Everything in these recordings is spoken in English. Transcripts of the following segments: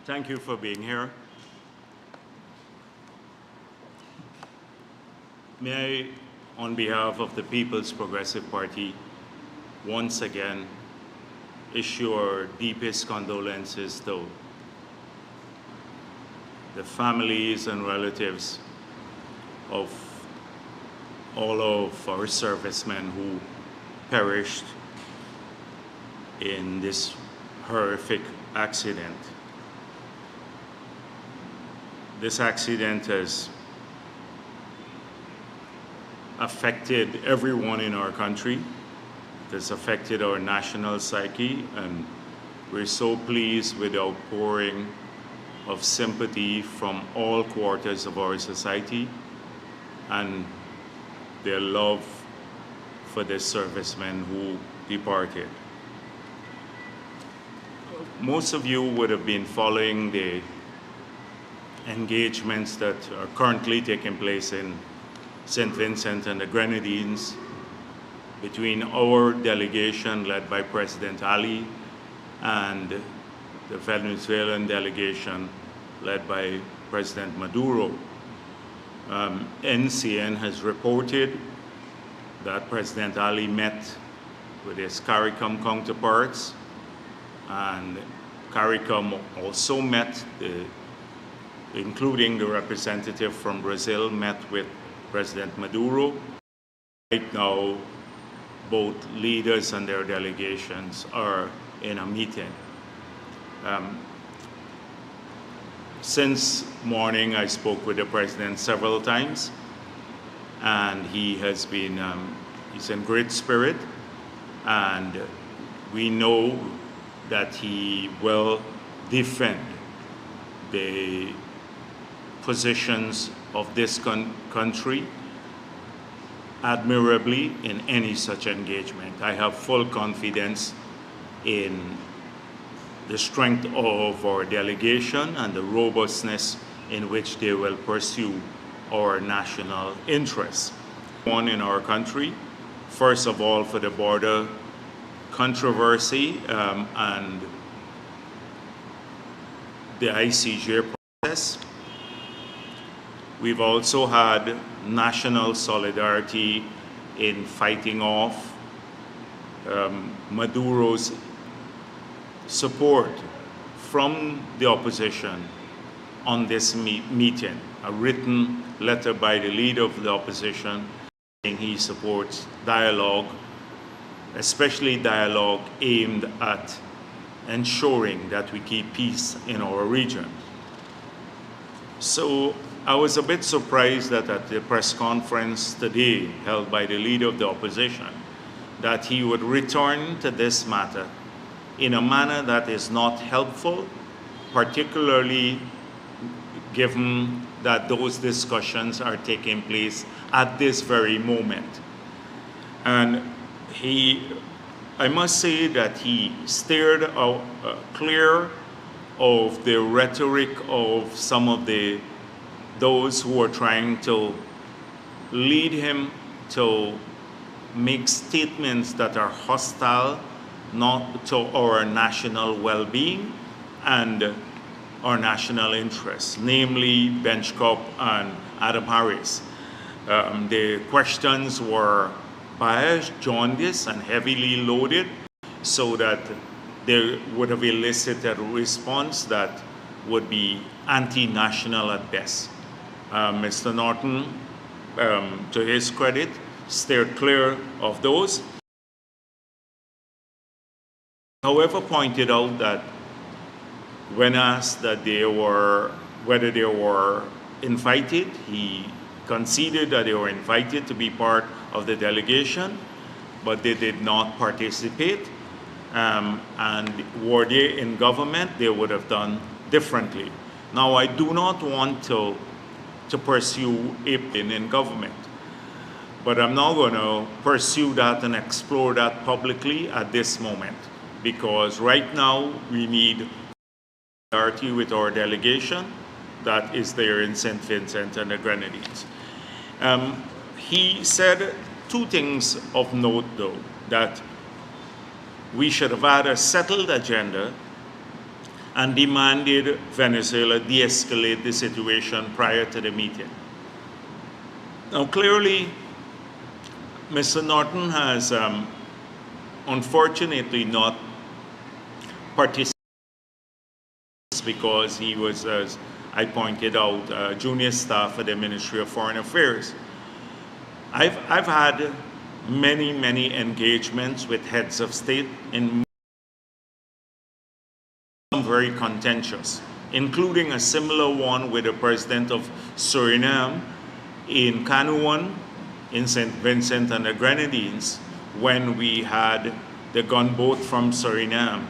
Thank you for being here. May I, on behalf of the People's Progressive Party, once again issue our deepest condolences to the families and relatives of all of our servicemen who perished in this horrific accident. This accident has affected everyone in our country. It has affected our national psyche, and we're so pleased with the outpouring of sympathy from all quarters of our society and their love for the servicemen who departed. Most of you would have been following the engagements that are currently taking place in St. Vincent and the Grenadines between our delegation led by President Ali and the Venezuelan delegation led by President Maduro. NCN has reported that President Ali met with his CARICOM counterparts, and CARICOM also met, including the representative from Brazil, met with President Maduro. Right now, both leaders and their delegations are in a meeting. Since morning, I spoke with the president several times, and he has been, he's in great spirit, and we know that he will defend the positions of this country admirably in any such engagement. I have full confidence in the strength of our delegation and the robustness in which they will pursue our national interests. One in our country, first of all for the border controversy and the ICJ process. We've also had national solidarity in fighting off Maduro's support from the opposition on this meeting. A written letter by the leader of the opposition saying he supports dialogue, especially dialogue aimed at ensuring that we keep peace in our region. So I was a bit surprised that at the press conference today held by the leader of the opposition, that he would return to this matter in a manner that is not helpful, particularly given that those discussions are taking place at this very moment. And I must say that he steered out clear of the rhetoric of some of those who are trying to lead him to make statements that are hostile not to our national well-being and our national interests, namely Bench Cup and Adam Harris. The questions were biased, jaundiced, and heavily loaded, so that they would have elicited a response that would be anti-national at best. Mr. Norton, to his credit, steered clear of those. However, pointed out that when asked that whether they were invited, he conceded that they were invited to be part of the delegation, but they did not participate. And were they in government, they would have done differently. Now, I do not want to pursue it in government, but I'm not going to pursue that and explore that publicly at this moment, because right now we need solidarity with our delegation that is there in St. Vincent and the Grenadines. He said two things of note, though, that we should have had a settled agenda and demanded Venezuela de-escalate the situation prior to the meeting. Now, clearly, Mr. Norton has unfortunately not participated because he was, as I pointed out, junior staff at the Ministry of Foreign Affairs. I've had many engagements with heads of state, in some very contentious, including a similar one with the president of Suriname in Canuan, in St. Vincent and the Grenadines, when we had the gunboat from Suriname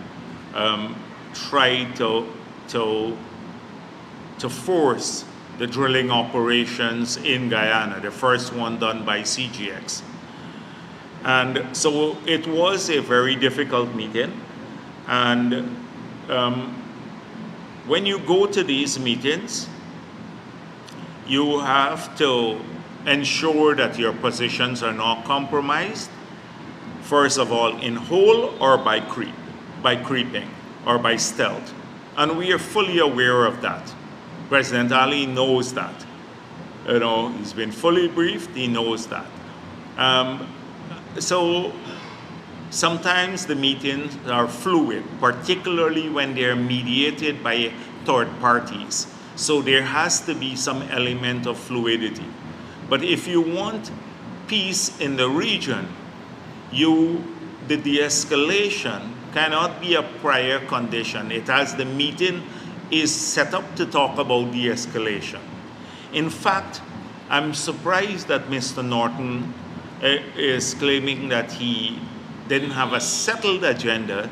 try to force the drilling operations in Guyana, the first one done by CGX. And so it was a very difficult meeting. And when you go to these meetings, you have to ensure that your positions are not compromised, first of all, in whole or by creeping or by stealth. And we are fully aware of that. President Ali knows that. You know, he's been fully briefed, he knows that. So sometimes the meetings are fluid, particularly when they're mediated by third parties. So there has to be some element of fluidity. But if you want peace in the region, the de-escalation cannot be a prior condition. It has the meeting is set up to talk about de-escalation. In fact, I'm surprised that Mr. Norton is claiming that he didn't have a settled agenda,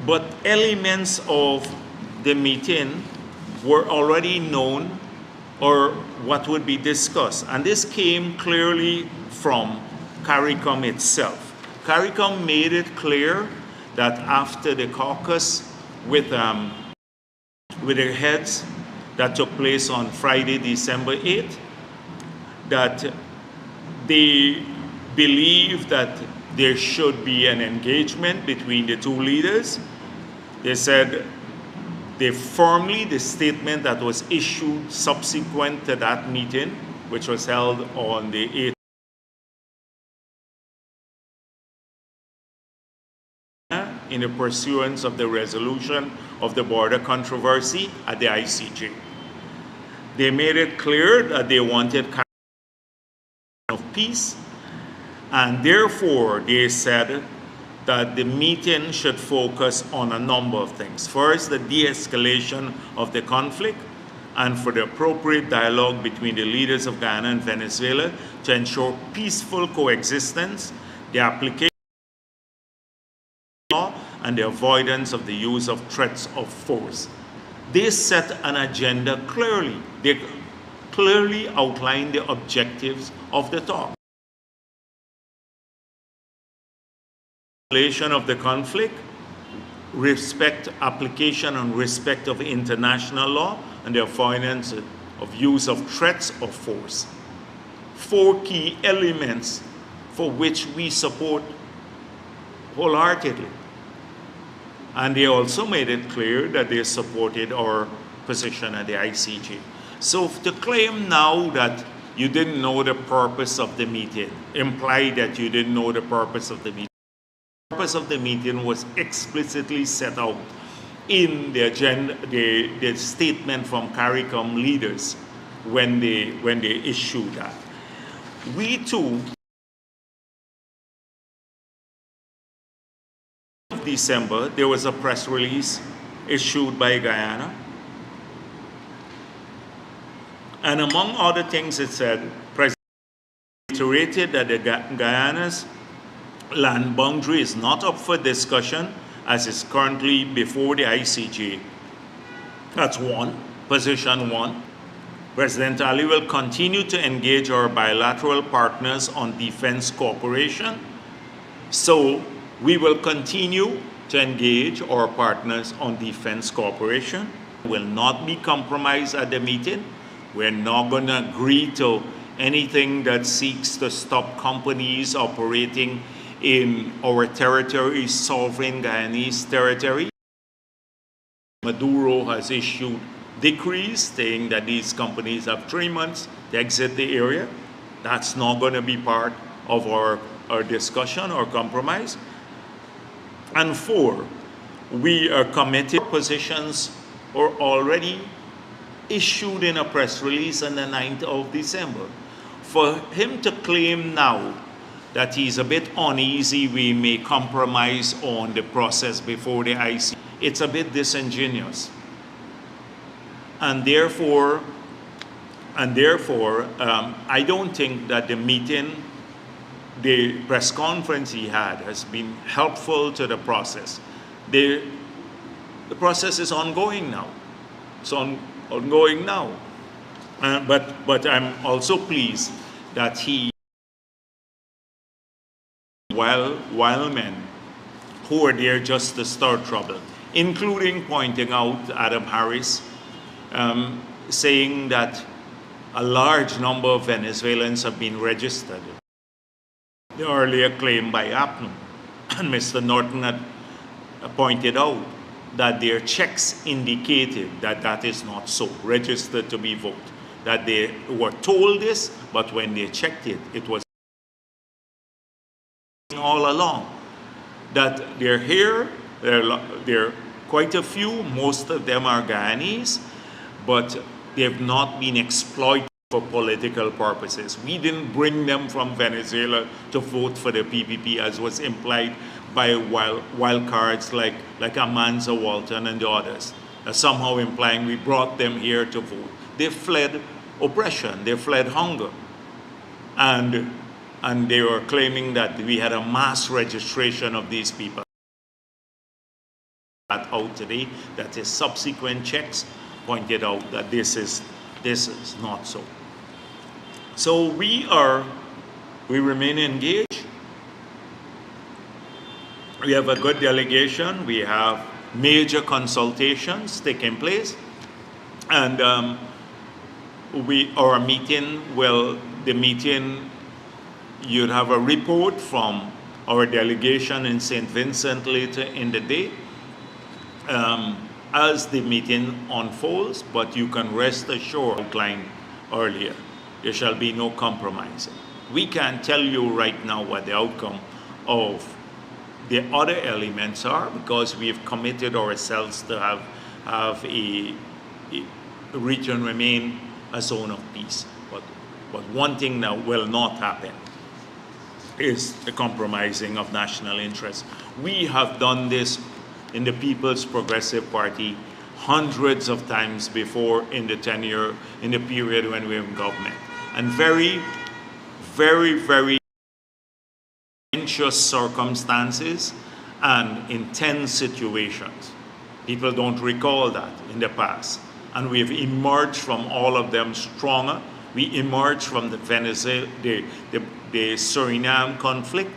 but elements of the meeting were already known or what would be discussed. And this came clearly from CARICOM itself. CARICOM made it clear that after the caucus with their heads that took place on Friday, December 8th, that they believe that there should be an engagement between the two leaders. They said the statement that was issued subsequent to that meeting, which was held on the 8th, in the pursuance of the resolution of the border controversy at the ICJ. They made it clear that they wanted of peace, and therefore they said that the meeting should focus on a number of things. First, the de-escalation of the conflict, and for the appropriate dialogue between the leaders of Guyana and Venezuela to ensure peaceful coexistence, the application of law, and the avoidance of the use of threats of force. They set an agenda clearly. They clearly outlined the objectives of the talk. Escalation of the conflict, application and respect of international law, and the avoidance of use of threats of force. 4 key elements for which we support wholeheartedly. And they also made it clear that they supported our position at the ICJ. So to claim now that you didn't know the purpose of the meeting, implied that you didn't know the purpose of the meeting. The purpose of the meeting was explicitly set out in the agenda, the statement from CARICOM leaders when they issued that. We too, December, there was a press release issued by Guyana. And among other things, it said, President reiterated that Guyana's land boundary is not up for discussion as is currently before the ICJ. That's one, position one. President Ali will continue to engage our bilateral partners on defense cooperation. So we will continue to engage our partners on defense cooperation. Will not be compromised at the meeting. We're not going to agree to anything that seeks to stop companies operating in our territory, sovereign Guyanese territory. Maduro has issued decrees saying that these companies have 3 months to exit the area. That's not going to be part of our discussion or compromise. And 4, we are committed. Positions are already issued in a press release on the 9th of December. For him to claim now that he's a bit uneasy, we may compromise on the process before the IC, it's a bit disingenuous. And therefore, I don't think that the meeting, the press conference he had has been helpful to the process. The process is ongoing now. It's ongoing now. But I'm also pleased that he, while men who are there just to start trouble, including pointing out Adam Harris, saying that a large number of Venezuelans have been registered. The earlier claim by APNU, and Mr. Norton had pointed out that their checks indicated that that is not so, registered to be voted. That they were told this, but when they checked it, it was all along. That they're here, there are quite a few, most of them are Guyanese, but they've not been exploited for political purposes. We didn't bring them from Venezuela to vote for the PPP, as was implied by wild cards like Amanza Walton and the others, somehow implying we brought them here to vote. They fled oppression, they fled hunger. And they were claiming that we had a mass registration of these people. Out today, that is subsequent checks pointed out that this is not so. So we remain engaged. We have a good delegation. We have major consultations taking place, and our meeting you'd have a report from our delegation in St. Vincent later in the day as the meeting unfolds, but you can rest assured, outlined earlier, there shall be no compromising. We can't tell you right now what the outcome of the other elements are, because we've committed ourselves to have a region remain a zone of peace. But one thing that will not happen is the compromising of national interests. We have done this in the People's Progressive Party hundreds of times before in the period when we were in government. And very, very, very anxious circumstances and intense situations. People don't recall that in the past. And we've emerged from all of them stronger. We emerged from the Suriname conflict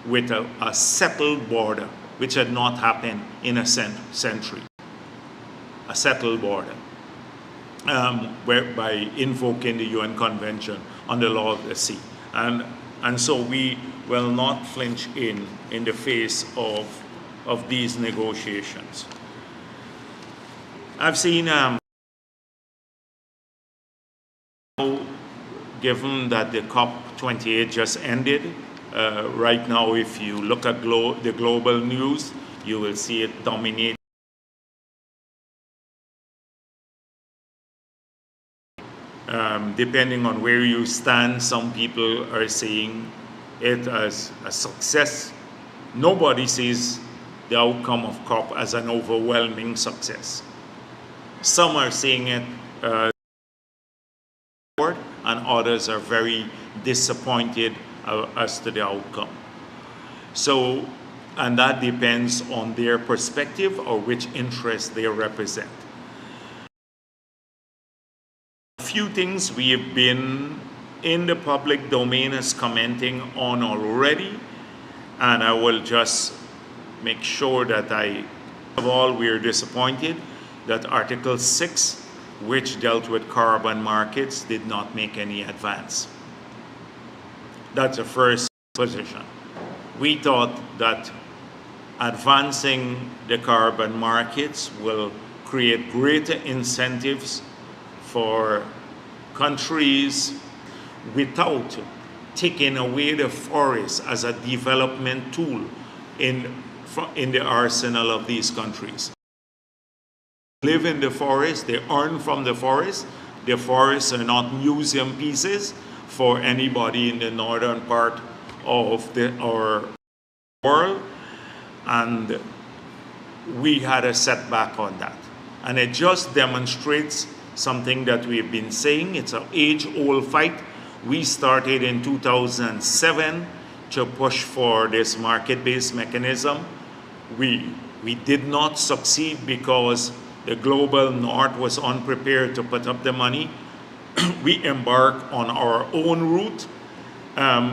with a settled border, which had not happened in a century. A settled border, by invoking the UN Convention on the Law of the Sea. And so we will not flinch in the face of these negotiations. I've seen, given that the COP28 just ended, right now if you look at the global news, you will see it dominate. Depending on where you stand, some people are seeing it as a success. Nobody sees the outcome of COP as an overwhelming success. Some are seeing it and others are very disappointed as to the outcome. So, and that depends on their perspective or which interest they represent. A few things we have been in the public domain as commenting on already, and I will just make sure that first of all, we are disappointed that Article 6, which dealt with carbon markets, did not make any advance. That's the first position. We thought that advancing the carbon markets will create greater incentives for countries without taking away the forest as a development tool in the arsenal of these countries. Live in the forest, they earn from the forest. The forests are not museum pieces for anybody in the northern part of our world, and we had a setback on that. And it just demonstrates something that we've been saying. It's an age-old fight. We started in 2007 to push for this market-based mechanism. We did not succeed because the global north was unprepared to put up the money. We embarked on our own route.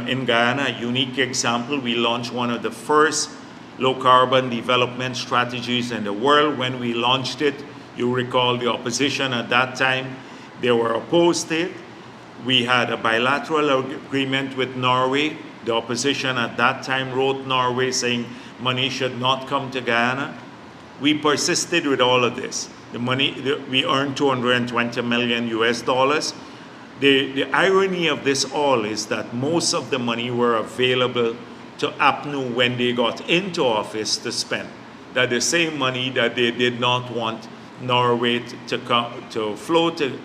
In Guyana, a unique example, we launched one of the first low-carbon development strategies in the world. When we launched it, you recall the opposition at that time, they were opposed to it. We had a bilateral agreement with Norway. The opposition at that time wrote Norway saying money should not come to Guyana. We persisted with all of this. The money, we earned $220 million US dollars. The irony of this all is that most of the money were available to APNU when they got into office to spend. That the same money that they did not want Norway to flow to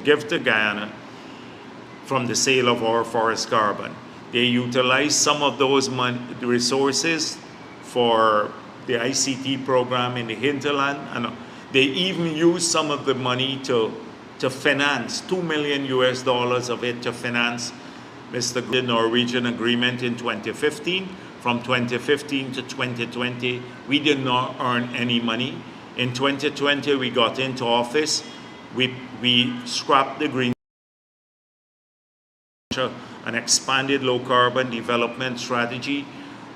give to Guyana from the sale of our forest carbon. They utilized some of those resources for the ICT program in the hinterland, and they even used some of the money to finance, $2 million US dollars of it to finance the Norwegian agreement in 2015. From 2015 to 2020, we did not earn any money. In 2020, we got into office. We scrapped the green, an expanded low carbon development strategy.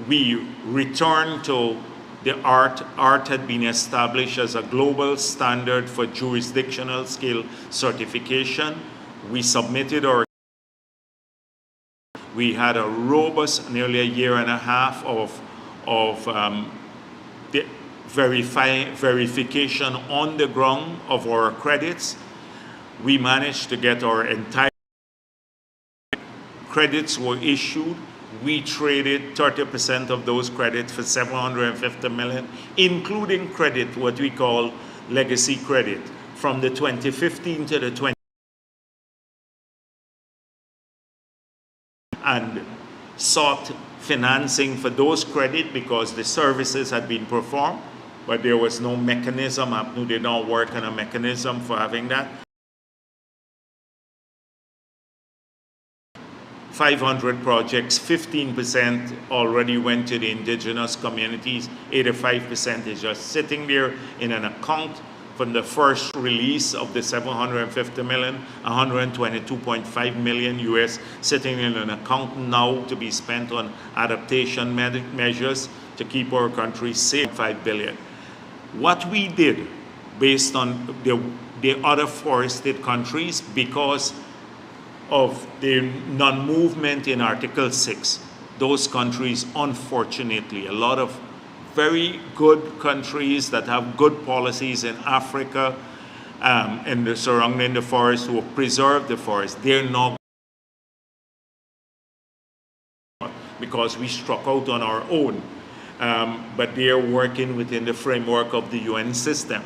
We returned to the art had been established as a global standard for jurisdictional scale certification. We submitted we had a robust, nearly a year and a half of the verification on the ground of our credits. We managed to get our entire credits were issued. We traded 30% of those credits for $750 million, including credit, what we call legacy credit, from the 2015 to the 20, and sought financing for those credit because the services had been performed, but there was no mechanism. APNU did not work on a mechanism for having that. 500 projects, 15% already went to the indigenous communities, 85% is just sitting there in an account from the first release of the $750 million, 122.5 million US sitting in an account now to be spent on adaptation measures to keep our country safe, $5 billion. What we did based on the other forested countries, because of the non-movement in Article 6, those countries, unfortunately, a lot of very good countries that have good policies in Africa and the surrounding the forest, who have preserved the forest, they're not, because we struck out on our own, but they're working within the framework of the UN system.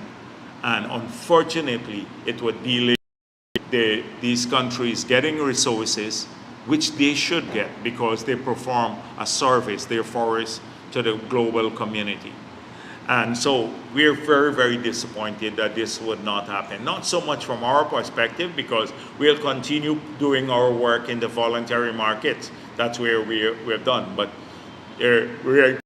And unfortunately, it would delay these countries getting resources, which they should get because they perform a service, their forests, to the global community. And so we're very, very disappointed that this would not happen. Not so much from our perspective, because we'll continue doing our work in the voluntary markets. That's where we're done. But we're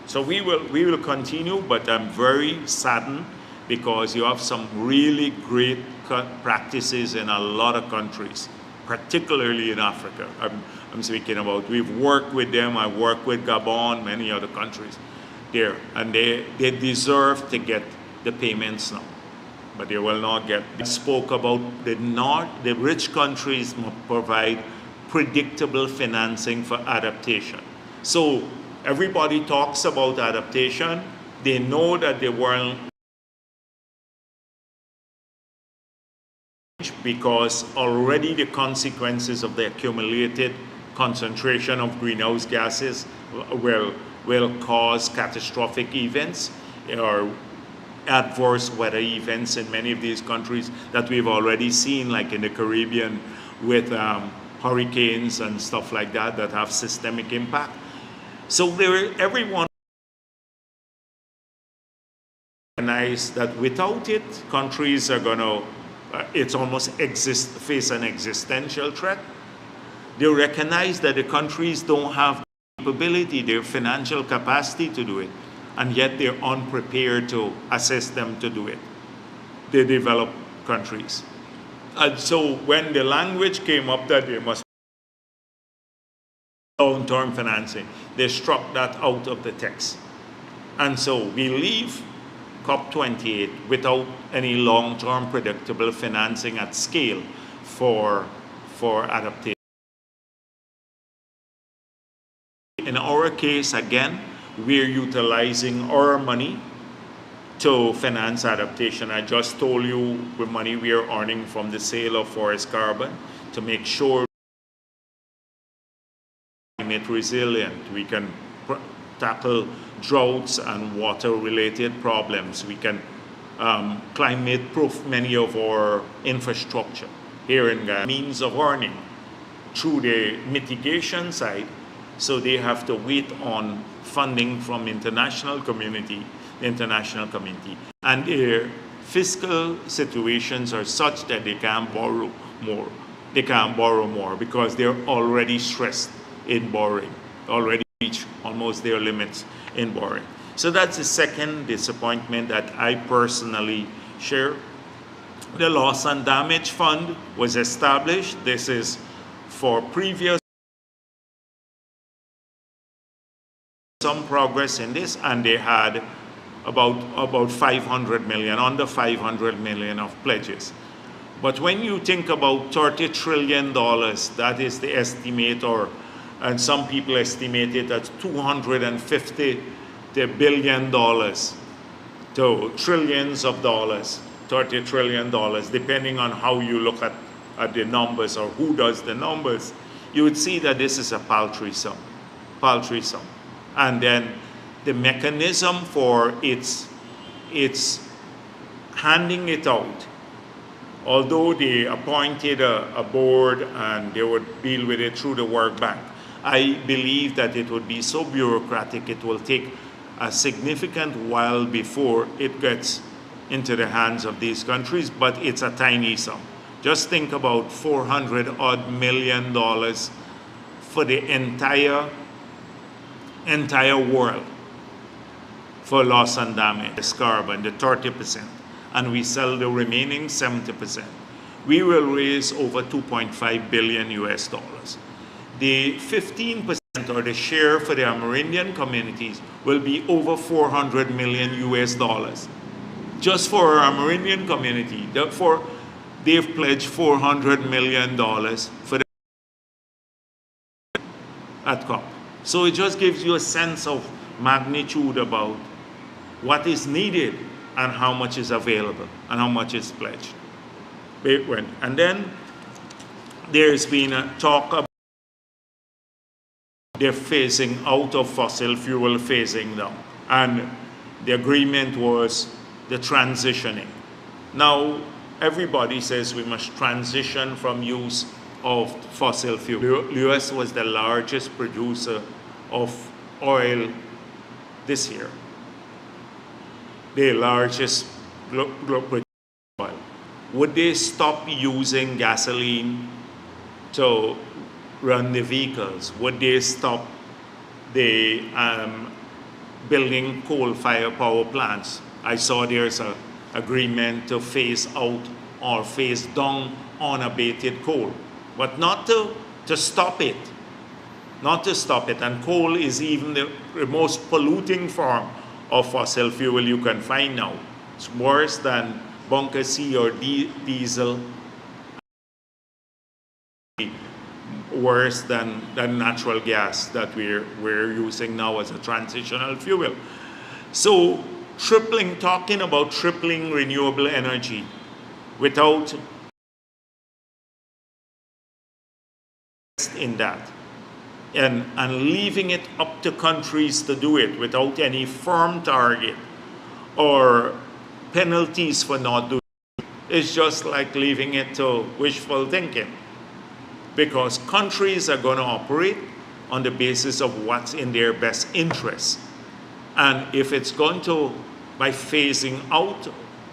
so we will continue, but I'm very saddened because you have some really great practices in a lot of countries, particularly in Africa. I'm speaking about, we've worked with them, I've worked with Gabon, many other countries there, and they deserve to get the payments now, but they will not get. I spoke about the rich countries provide predictable financing for adaptation. So Everybody talks about adaptation. They know that the world, because already the consequences of the accumulated concentration of greenhouse gases will cause catastrophic events or adverse weather events in many of these countries that we've already seen, like in the Caribbean with hurricanes and stuff like that that have systemic impact. So everyone recognize that without it, countries are going to, it's almost face an existential threat. They recognize that the countries don't have the capability, their financial capacity to do it, and yet they're unprepared to assist them to do it, the developed countries. And so when the language came up that there must be long-term financing, they struck that out of the text. And so we leave COP28 without any long-term predictable financing at scale for adaptation. In our case, again, we're utilizing our money to finance adaptation. I just told you the money we are earning from the sale of forest carbon to make sure climate resilient. We can tackle droughts and water-related problems. We can climate-proof many of our infrastructure here in Ghana. Means of earning through the mitigation side, so they have to wait on funding from international community, and their fiscal situations are such that they can't borrow more. They can't borrow more because they're already stressed in borrowing, already reached almost their limits in borrowing. So that's the second disappointment that I personally share. The Loss and Damage Fund was established. This is for previous some progress in this, and they had about 500 million, under 500 million of pledges. But when you think about $30 trillion, that is the estimate, and some people estimate it at $250 billion to trillions of dollars, $30 trillion, depending on how you look at the numbers or who does the numbers, you would see that this is a paltry sum. And then the mechanism for its handing it out, although they appointed a board and they would deal with it through the World Bank, I believe that it would be so bureaucratic, it will take a significant while before it gets into the hands of these countries, but it's a tiny sum. Just think about $400 million for the entire world for loss and damage, this carbon, the 30%, and we sell the remaining 70%. We will raise over $2.5 billion US dollars. The 15% or the share for the Amerindian communities will be over 400 million US dollars. Just for our Amerindian community, therefore, they've pledged $400 million for the at COP. So it just gives you a sense of magnitude about what is needed and how much is available and how much is pledged. And then there's been a talk about they're phasing out of fossil fuel, phasing down. And the agreement was the transitioning. Now, everybody says we must transition from use of fossil fuel. The US was the largest producer of oil this year. The largest global producer of oil. Would they stop using gasoline to run the vehicles? Would they stop the building coal-fired power plants? I saw there's an agreement to phase out or phase down unabated coal, but not to stop it. Not to stop it. And coal is even the most polluting form of fossil fuel you can find now. It's worse than bunker C or diesel. worse than natural gas that we're using now as a transitional fuel. So talking about tripling renewable energy without in that and leaving it up to countries to do it without any firm target or penalties for not doing it is just like leaving it to wishful thinking, because countries are going to operate on the basis of what's in their best interest. And if it's going to, by phasing out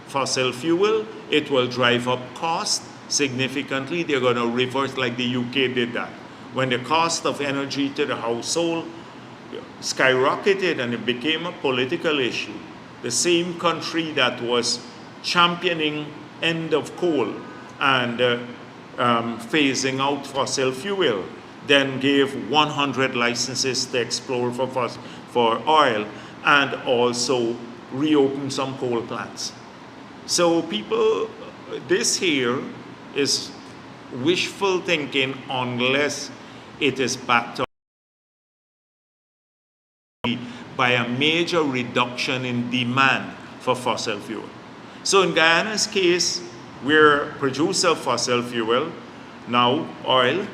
fossil fuel, it will drive up cost significantly. They're going to reverse, like the UK did that. When the cost of energy to the household skyrocketed and it became a political issue, the same country that was championing end of coal and phasing out fossil fuel then gave 100 licenses to explore for oil and also reopen some coal plants. So people, this here is wishful thinking unless it is backed up by a major reduction in demand for fossil fuel. So in Guyana's case, we're a producer of fossil fuel, now oil.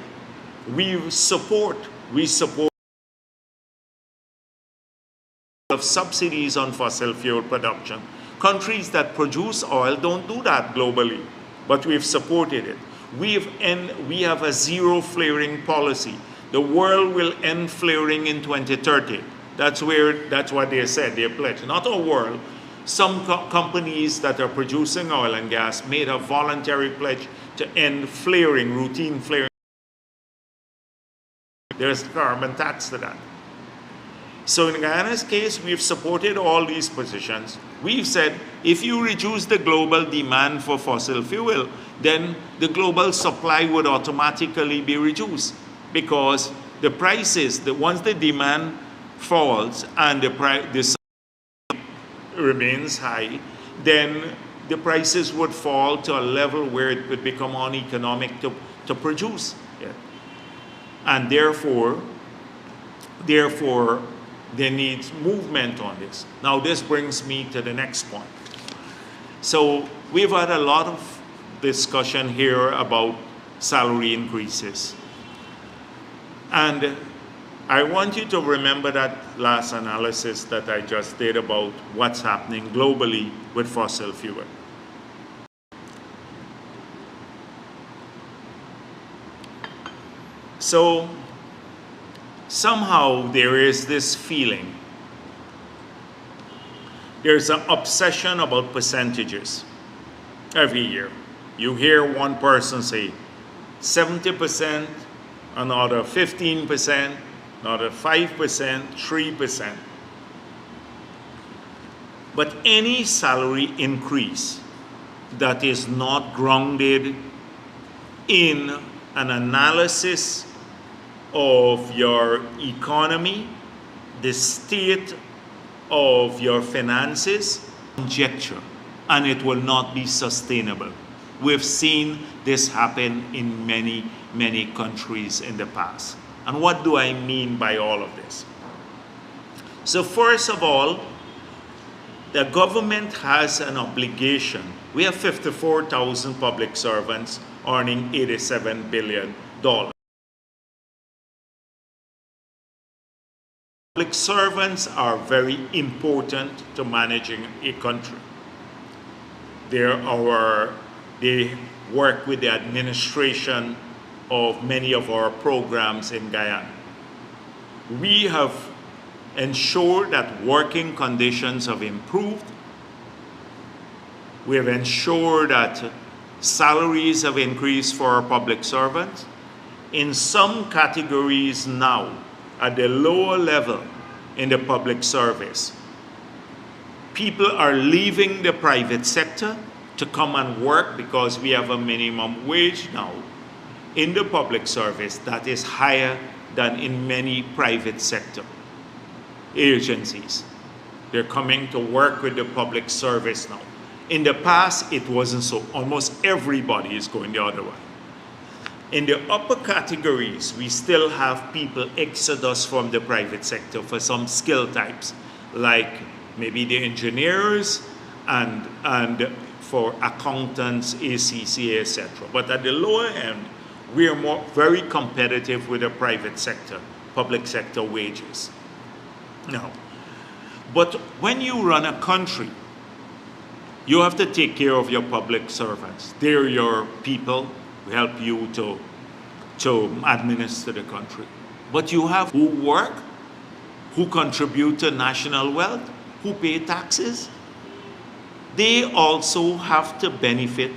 We support of subsidies on fossil fuel production. Countries that produce oil don't do that globally, but we've supported it. We have a zero flaring policy. The world will end flaring in 2030. That's what they said, they pledged. Not a world. Some companies that are producing oil and gas made a voluntary pledge to end flaring, routine flaring. There's carbon tax to that. So in Guyana's case, we've supported all these positions. We've said, if you reduce the global demand for fossil fuel, then the global supply would automatically be reduced, because the prices, once the demand falls and the supply remains high, then the prices would fall to a level where it would become uneconomic to produce. Yeah. And therefore, there needs movement on this. Now this brings me to the next point. So we've had a lot of discussion here about salary increases. And I want you to remember that last analysis that I just did about what's happening globally with fossil fuel. So somehow there is this feeling, there's an obsession about percentages every year. You hear one person say 70%, another 15%, another 5%, 3%. But any salary increase that is not grounded in an analysis of your economy, the state of your finances, conjecture, and it will not be sustainable. We've seen this happen in many, many countries in the past. And what do I mean by all of this? So first of all, the government has an obligation. We have 54,000 public servants earning $87 billion. Public servants are very important to managing a country. They work with the administration of many of our programs in Guyana. We have ensured that working conditions have improved. We have ensured that salaries have increased for our public servants. In some categories now, at the lower level in the public service, people are leaving the private sector to come and work because we have a minimum wage now in the public service that is higher than in many private sector agencies. They're coming to work with the public service now. In the past, it wasn't so. Almost everybody is going the other way. In the upper categories, we still have people exodus from the private sector for some skill types, like maybe the engineers and for accountants, ACCA, etc. But at the lower end, we are very competitive with the private sector, public sector wages. Now, but when you run a country, you have to take care of your public servants. They're your people who help you to administer the country. But you have who work, who contribute to national wealth, who pay taxes. They also have to benefit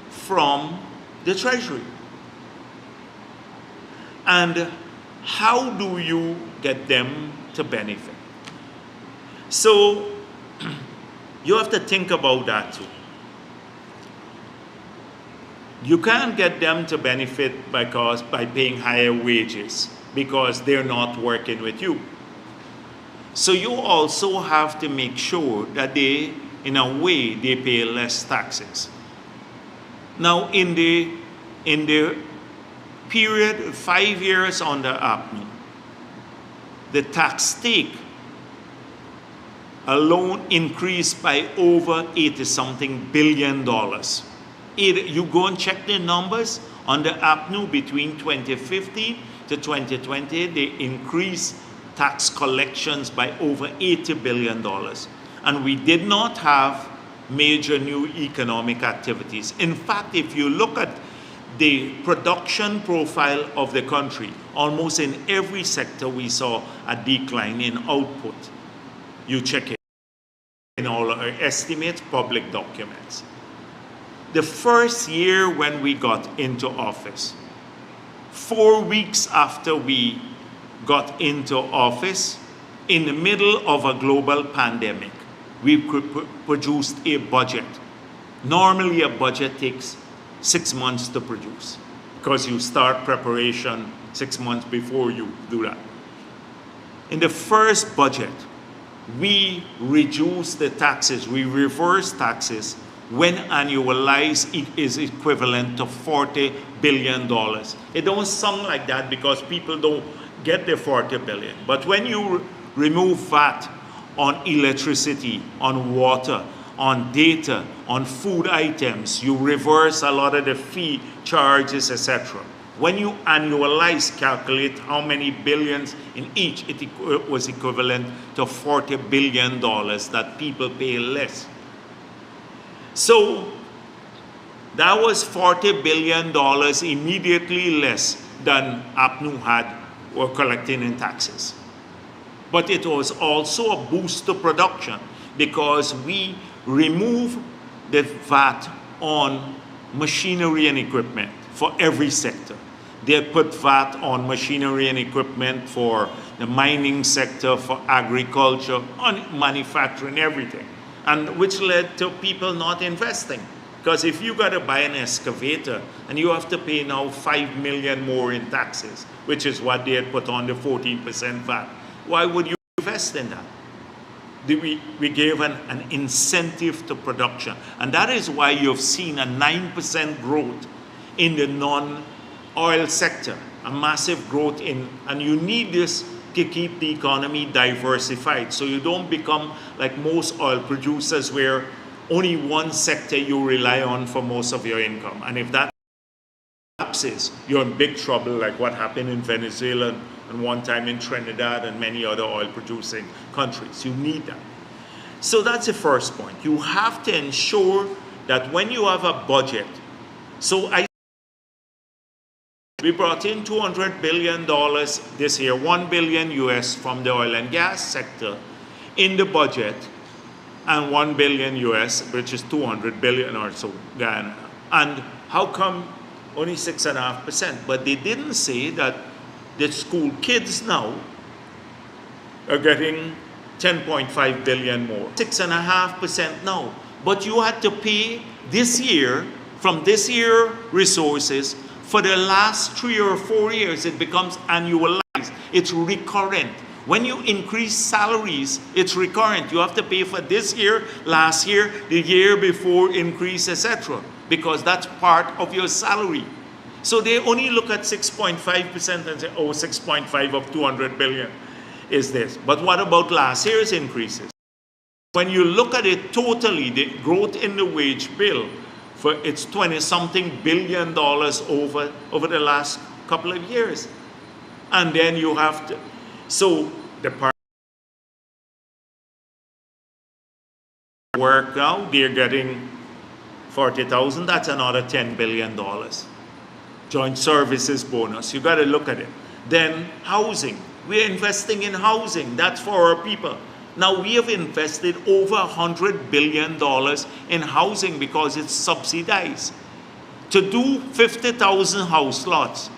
from the treasury. And how do you get them to benefit? So you have to think about that too. You can't get them to benefit by paying higher wages because they're not working with you. So you also have to make sure that they, in a way, they pay less taxes. Now, in the period 5 years under APNU, the tax take alone increased by over $80-something billion. You go and check the numbers under APNU between 2015 to 2020, they increased tax collections by over $80 billion. And we did not have major new economic activities. In fact, if you look at the production profile of the country, almost in every sector we saw a decline in output. You check it in all our estimates, public documents. The first year when we got into office, 4 weeks after we got into office, in the middle of a global pandemic, we produced a budget. Normally a budget takes 6 months to produce because you start preparation 6 months before you do that. In the first budget, we reduced the taxes, we reversed taxes. When annualized, it is equivalent to $40 billion. It don't sound like that because people don't get the $40 billion. But when you remove VAT on electricity, on water, on data, on food items, you reverse a lot of the fee charges, etc. When you annualize, calculate how many billions in each, it was equivalent to $40 billion that people pay less. So that was $40 billion immediately less than APNU were collecting in taxes. But it was also a boost to production because we removed the VAT on machinery and equipment for every sector. They put VAT on machinery and equipment for the mining sector, for agriculture, on manufacturing, everything. And which led to people not investing. Because if you got to buy an excavator and you have to pay now $5 million more in taxes, which is what they had put on the 14% VAT, why would you invest in that? We gave an incentive to production. And that is why you've seen a 9% growth in the non-oil sector, a massive growth and you need this to keep the economy diversified so you don't become like most oil producers where only one sector you rely on for most of your income. And if that collapses, you're in big trouble, like what happened in Venezuela and one time in Trinidad and many other oil producing countries. You need that. So that's the first point. You have to ensure that when you have a budget, we brought in $200 billion this year, $1 billion US from the oil and gas sector in the budget, and $1 billion US, which is 200 billion or so Ghana. And how come only 6.5%? But they didn't say that the school kids now are getting 10.5 billion more, 6.5% now. But you had to pay this year, from this year resources, for the last 3 or 4 years, it becomes annualized. It's recurrent. When you increase salaries, it's recurrent. You have to pay for this year, last year, the year before increase, etc. Because that's part of your salary. So they only look at 6.5% and say, oh, 6.5 of 200 billion is this. But what about last year's increases? When you look at it totally, the growth in the wage bill, for it's 20-something billion dollars over the last couple of years. And then you have to, so the work now, they're getting 40,000, that's another $10 billion. Joint services bonus, you got to look at it. Then housing, we're investing in housing, that's for our people. Now we have invested over $100 billion in housing because it's subsidized. To do 50,000 house lots,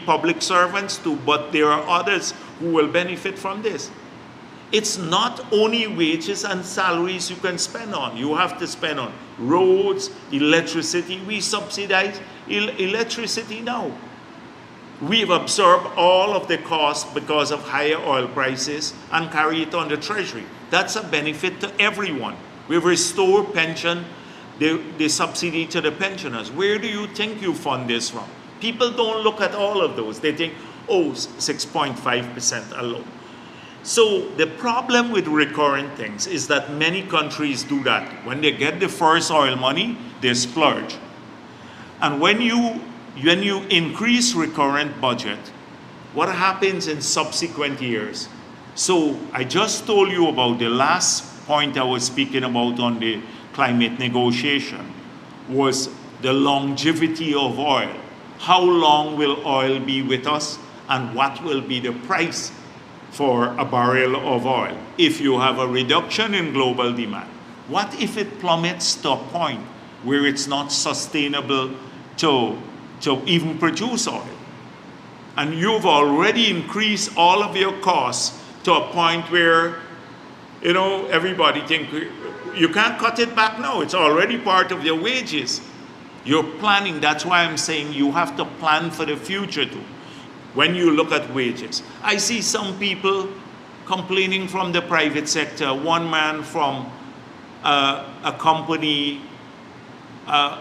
public servants too, but there are others who will benefit from this. It's not only wages and salaries you can spend on. You have to spend on roads, electricity. We subsidize electricity now. We've absorbed all of the cost because of higher oil prices and carry it on the treasury. That's a benefit to everyone. We've restored pension, the subsidy to the pensioners. Where do you think you fund this from? People don't look at all of those. They think, oh, 6.5% alone. So the problem with recurrent things is that many countries do that. When they get the first oil money, they splurge. And when you increase recurrent budget, what happens in subsequent years? So I just told you about the last point I was speaking about on the climate negotiation was the longevity of oil. How long will oil be with us, and what will be the price for a barrel of oil if you have a reduction in global demand? What if it plummets to a point where it's not sustainable to even produce oil? And you've already increased all of your costs to a point where, you know, everybody think you can't cut it back now. It's already part of your wages. You're planning. That's why I'm saying you have to plan for the future too. When you look at wages, I see some people complaining from the private sector. One man from a company, a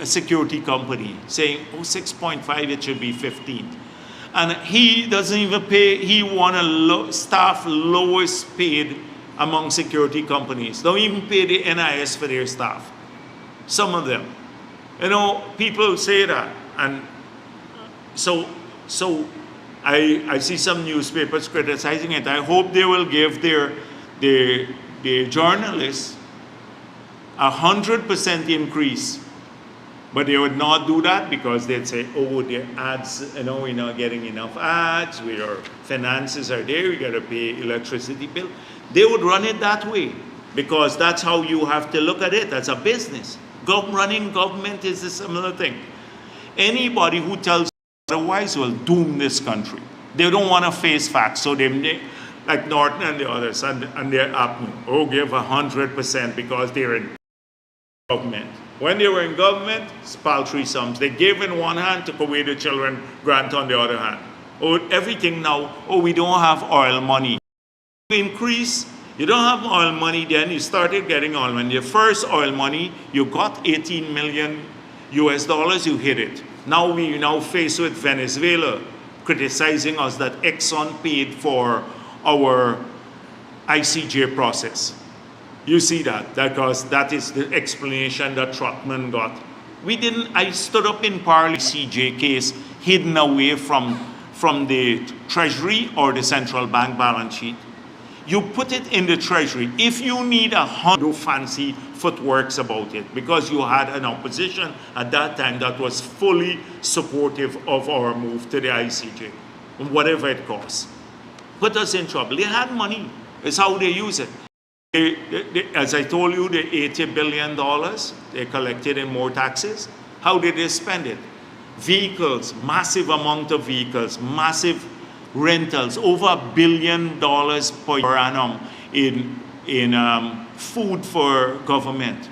security company, saying, oh, 6.5, it should be 15. And he doesn't even pay, he won staff lowest paid among security companies. Don't even pay the NIS for their staff. Some of them. You know, people say that. And so I see some newspapers criticizing it. I hope they will give their journalists 100% increase. But they would not do that because they'd say, oh, the ads, you know, we're not getting enough ads, our finances are there, we got to pay electricity bill. They would run it that way because that's how you have to look at it as a business. Running government is a similar thing. Anybody who tells otherwise will doom this country. They don't want to face facts, so they like Norton and the others, and they're up, oh, give 100% because they're in government. When they were in government, it's paltry sums. They gave in one hand, took away the children grant on the other hand. Oh, everything now, oh, we don't have oil money. Increase, you don't have oil money, then you started getting oil money. The first oil money, you got 18 million US dollars, you hit it. Now we now faced with Venezuela criticizing us that Exxon paid for our ICJ process. You see that, because that is the explanation that Trotman got. I stood up in Parliament, ICJ case hidden away from the Treasury or the central bank balance sheet. You put it in the Treasury. If you need 100 fancy footworks about it, because you had an opposition at that time that was fully supportive of our move to the ICJ, whatever it costs. Put us in trouble. They had money. It's how they use it. As I told you, the $80 billion they collected in more taxes. How did they spend it? Vehicles, massive amount of vehicles, massive rentals, over $1 billion per annum in food for government.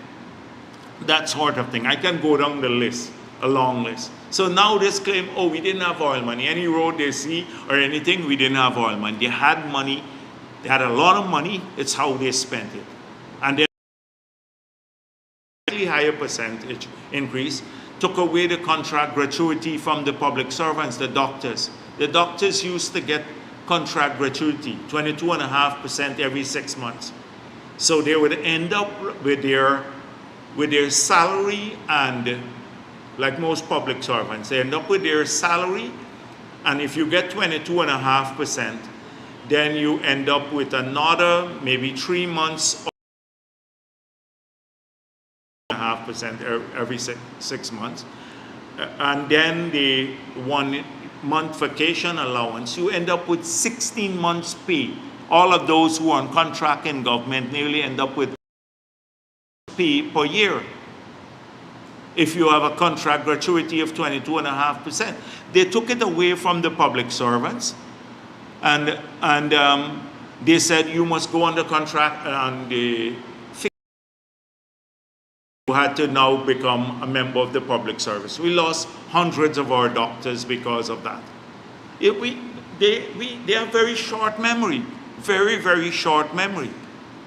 That sort of thing. I can go down the list, a long list. So now this claim, oh, we didn't have oil money. Any road they see or anything, we didn't have oil money. They had money. They had a lot of money. It's how they spent it. And then higher percentage increase. took away the contract gratuity from the public servants, the doctors. The doctors used to get contract gratuity, 22.5% every 6 months. So they would end up with their salary, and like most public servants, they end up with their salary, and if you get 22.5%, then you end up with another maybe 3 months of 0.5% every 6 months. And then the 1 month vacation allowance, you end up with 16 months pay. All of those who are on contract in government nearly end up with pay per year if you have a contract gratuity of 22.5%. They took it away from the public servants, and they said you must go under contract, and you had to now become a member of the public service. We lost hundreds of our doctors because of that. They have very short memory, very, very short memory.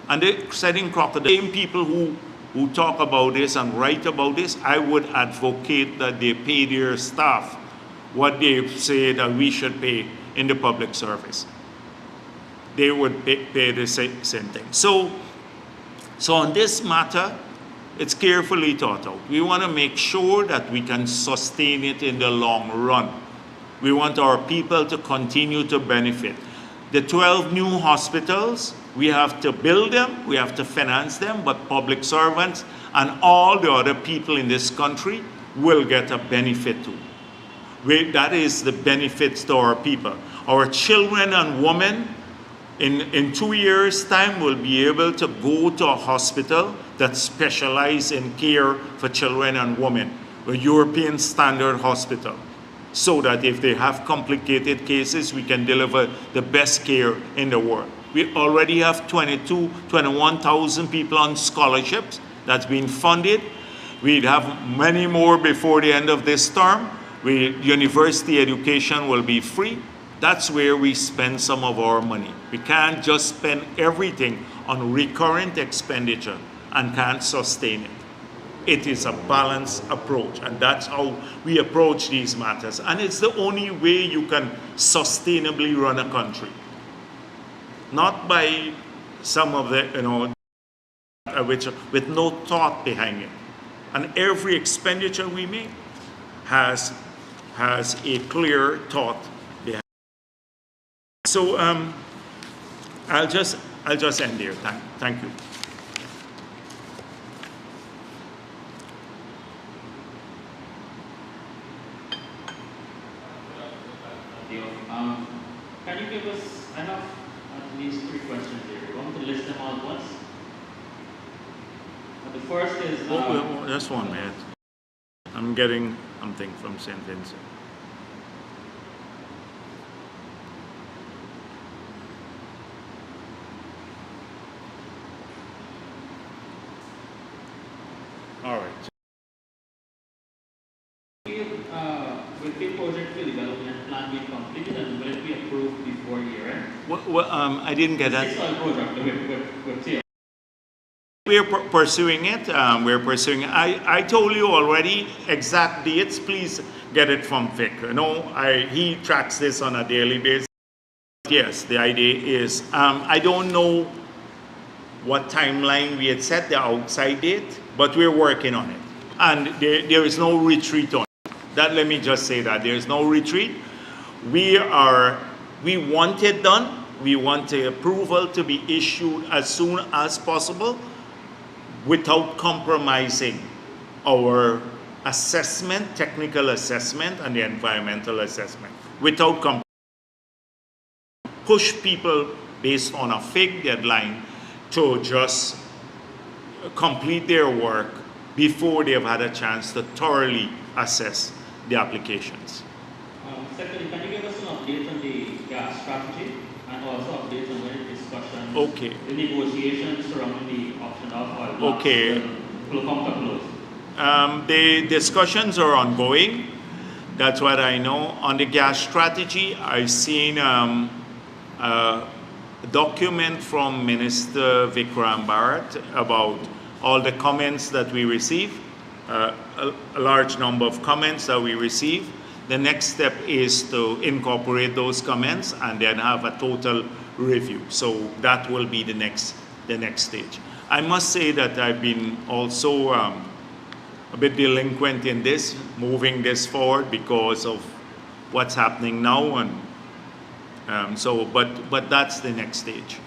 And they're setting crocodile. The same people who talk about this and write about this, I would advocate that they pay their staff what they say that we should pay in the public service. They would pay the same thing. So on this matter, it's carefully thought out. We want to make sure that we can sustain it in the long run. We want our people to continue to benefit. The 12 new hospitals, we have to build them, we have to finance them, but public servants and all the other people in this country will get a benefit too. That is the benefits to our people. Our children and women in 2 years' time will be able to go to a hospital that specializes in care for children and women, a European standard hospital, so that if they have complicated cases, we can deliver the best care in the world. We already have 21,000 people on scholarships that's been funded. We'd have many more before the end of this term. University education will be free. That's where we spend some of our money. We can't just spend everything on recurrent expenditure and can't sustain it. It is a balanced approach, and that's how we approach these matters. And it's the only way you can sustainably run a country. Not by some of the, with no thought behind it. And every expenditure we make has a clear thought behind it. So I'll just end there. Thank you. Can you give us, I have at least 3 questions here. You want me to list them all at once? The first is... just 1 minute. I'm getting something from St. Vincent. All right. Will the project development plan be completed, and will it be approved before year-end? I didn't get that. It's a project with TIA. We're pursuing it. We're pursuing it. I told you already exact dates. Please get it from Vic. He tracks this on a daily basis. Yes, the idea is, I don't know what timeline we had set, the outside date, but we're working on it. And there is no retreat on it. That, let me just say that there is no retreat. We want it done. We want the approval to be issued as soon as possible without compromising our assessment, technical assessment, and the environmental assessment. Without push people based on a fake deadline to just complete their work before they've had a chance to thoroughly assess the applications. Secondly, can you give us an update on the gas strategy, and also updates on the discussion, the negotiations surrounding the option of oil will come to close? The discussions are ongoing. That's what I know. On the gas strategy, I've seen a document from Minister Vikram Bharat about all the comments that we receive. a large number of comments that we received. The next step is to incorporate those comments and then have a total review. So that will be the next stage. I must say that I've been also a bit delinquent in this, moving this forward because of what's happening now, and but that's the next stage.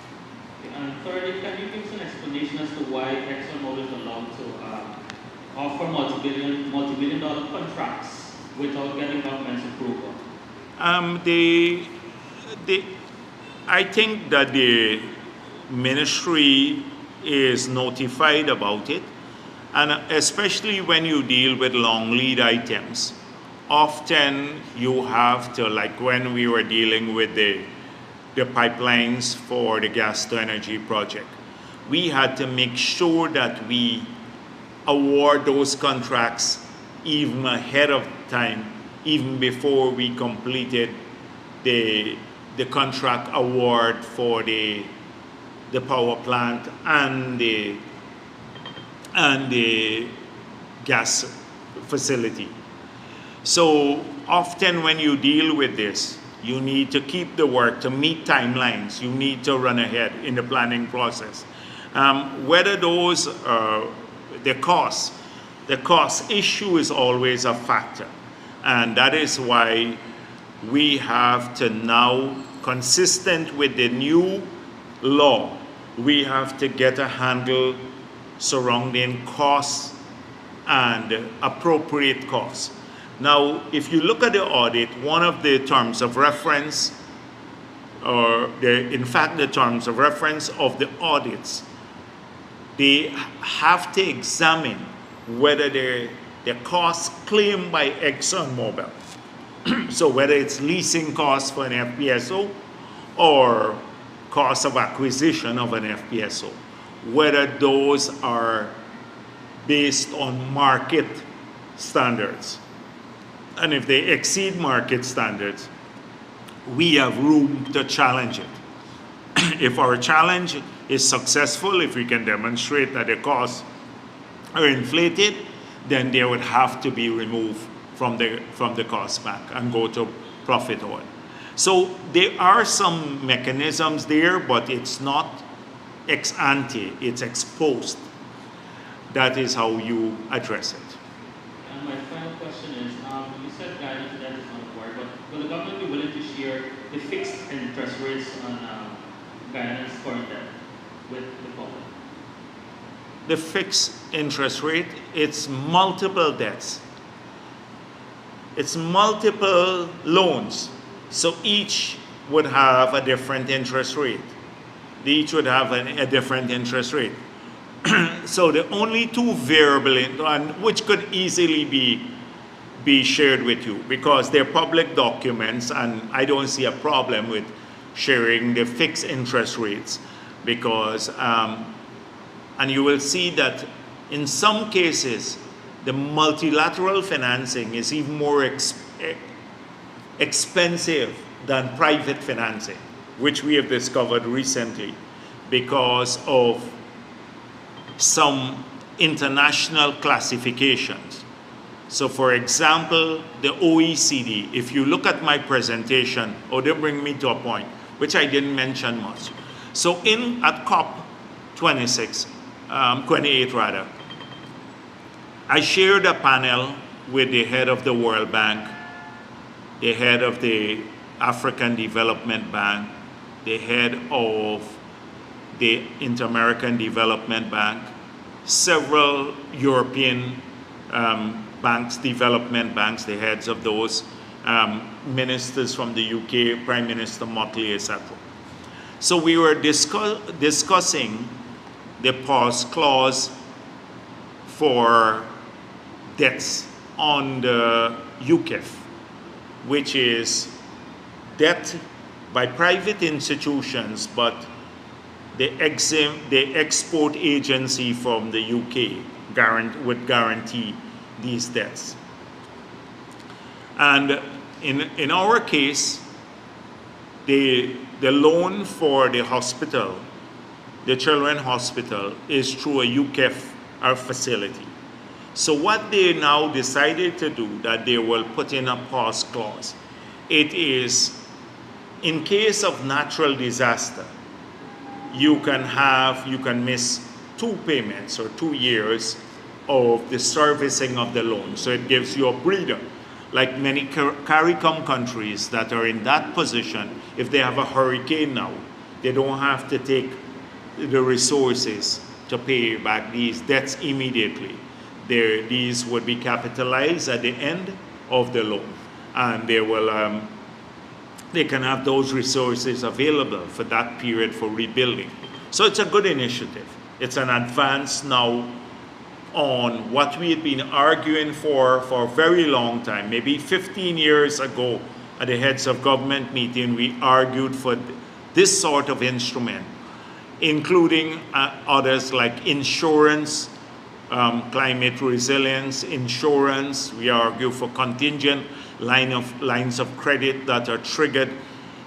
And thirdly, can you give us an explanation as to why ExxonMobil is allowed to offer multi-billion dollar contracts without getting government's approval? I think that the ministry is notified about it, and especially when you deal with long lead items, often you have to, like when we were dealing with the pipelines for the gas to energy project, we had to make sure that we award those contracts even ahead of time, even before we completed the contract award for the power plant and the gas facility. So often when you deal with this, you need to keep the work to meet timelines. You need to run ahead in the planning process. Whether those the cost issue is always a factor, and that is why we have to now, consistent with the new law, we have to get a handle surrounding costs and appropriate costs. Now, if you look at the audit, one of the terms of reference, in fact the terms of reference of the audits, they have to examine whether the costs claimed by ExxonMobil, so whether it's leasing costs for an FPSO or cost of acquisition of an FPSO, whether those are based on market standards. And if they exceed market standards, we have room to challenge it. If our challenge is successful, if we can demonstrate that the costs are inflated, then they would have to be removed from the cost bank and go to profit oil. So there are some mechanisms there, but it's not ex ante, it's ex post. That is how you address it. And my final question is, you said guidance that is not required, but will the government be willing to share the fixed interest rates on guidance for debt with the public? The fixed interest rate, it's multiple debts. It's multiple loans. So each would have a different interest rate. Each would have a different interest rate. So the only two variable, which could easily be shared with you because they're public documents, and I don't see a problem with sharing the fixed interest rates because, and you will see that in some cases, the multilateral financing is even more expensive than private financing, which we have discovered recently because of some international classifications. So for example, the OECD, if you look at my presentation, they bring me to a point, which I didn't mention much. So at COP 28 rather, I shared a panel with the head of the World Bank, the head of the African Development Bank, the head of the Inter-American Development Bank, several European banks, development banks, the heads of those, ministers from the UK, Prime Minister Motley, etc. So we were discussing the pause clause for debts on the UKEF, which is debt by private institutions, but the export agency from the UK would guarantee these debts. And in our case, the loan for the hospital, the children's hospital, is through a UKEF facility. So what they now decided to do, that they will put in a pause clause. It is, in case of natural disaster, you can miss 2 payments or 2 years of the servicing of the loan. So it gives you a breather. Like many CARICOM countries that are in that position, if they have a hurricane now, they don't have to take the resources to pay back these debts immediately. These would be capitalized at the end of the loan, and they can have those resources available for that period for rebuilding. So it's a good initiative. It's an advance now on what we had been arguing for a very long time. Maybe 15 years ago at the heads of government meeting, we argued for this sort of instrument, including others like insurance, climate resilience insurance. We argue for contingent lines of credit that are triggered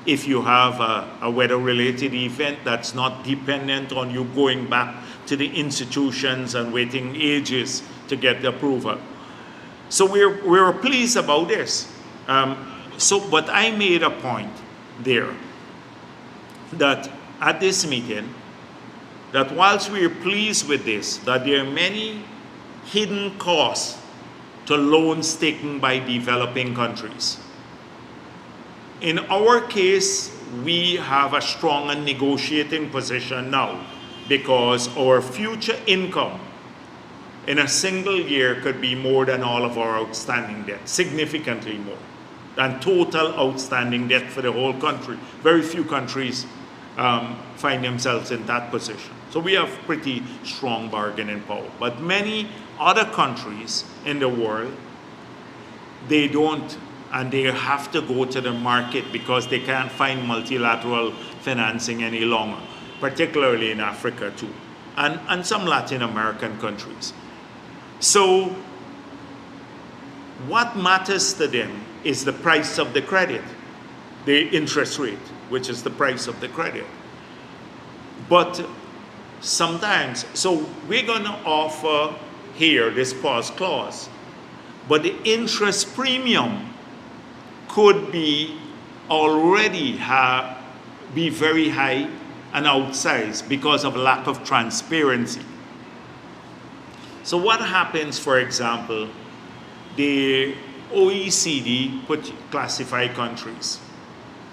if you have a weather-related event that's not dependent on you going back to the institutions and waiting ages to get the approval. So we're pleased about this. But I made a point there that at this meeting, that whilst we're pleased with this, that there are many hidden costs to loans taken by developing countries. In our case, we have a stronger negotiating position now because our future income in a single year could be more than all of our outstanding debt, significantly more than total outstanding debt for the whole country. Very few countries find themselves in that position. So we have pretty strong bargaining power. But many other countries in the world, they don't, and they have to go to the market because they can't find multilateral financing any longer, particularly in Africa too, and some Latin American countries. So what matters to them is the price of the credit, the interest rate, which is the price of the credit. But sometimes, so we're going to offer here this pause clause, but the interest premium could be already be very high and outsized because of lack of transparency. So what happens, for example, the OECD classify countries.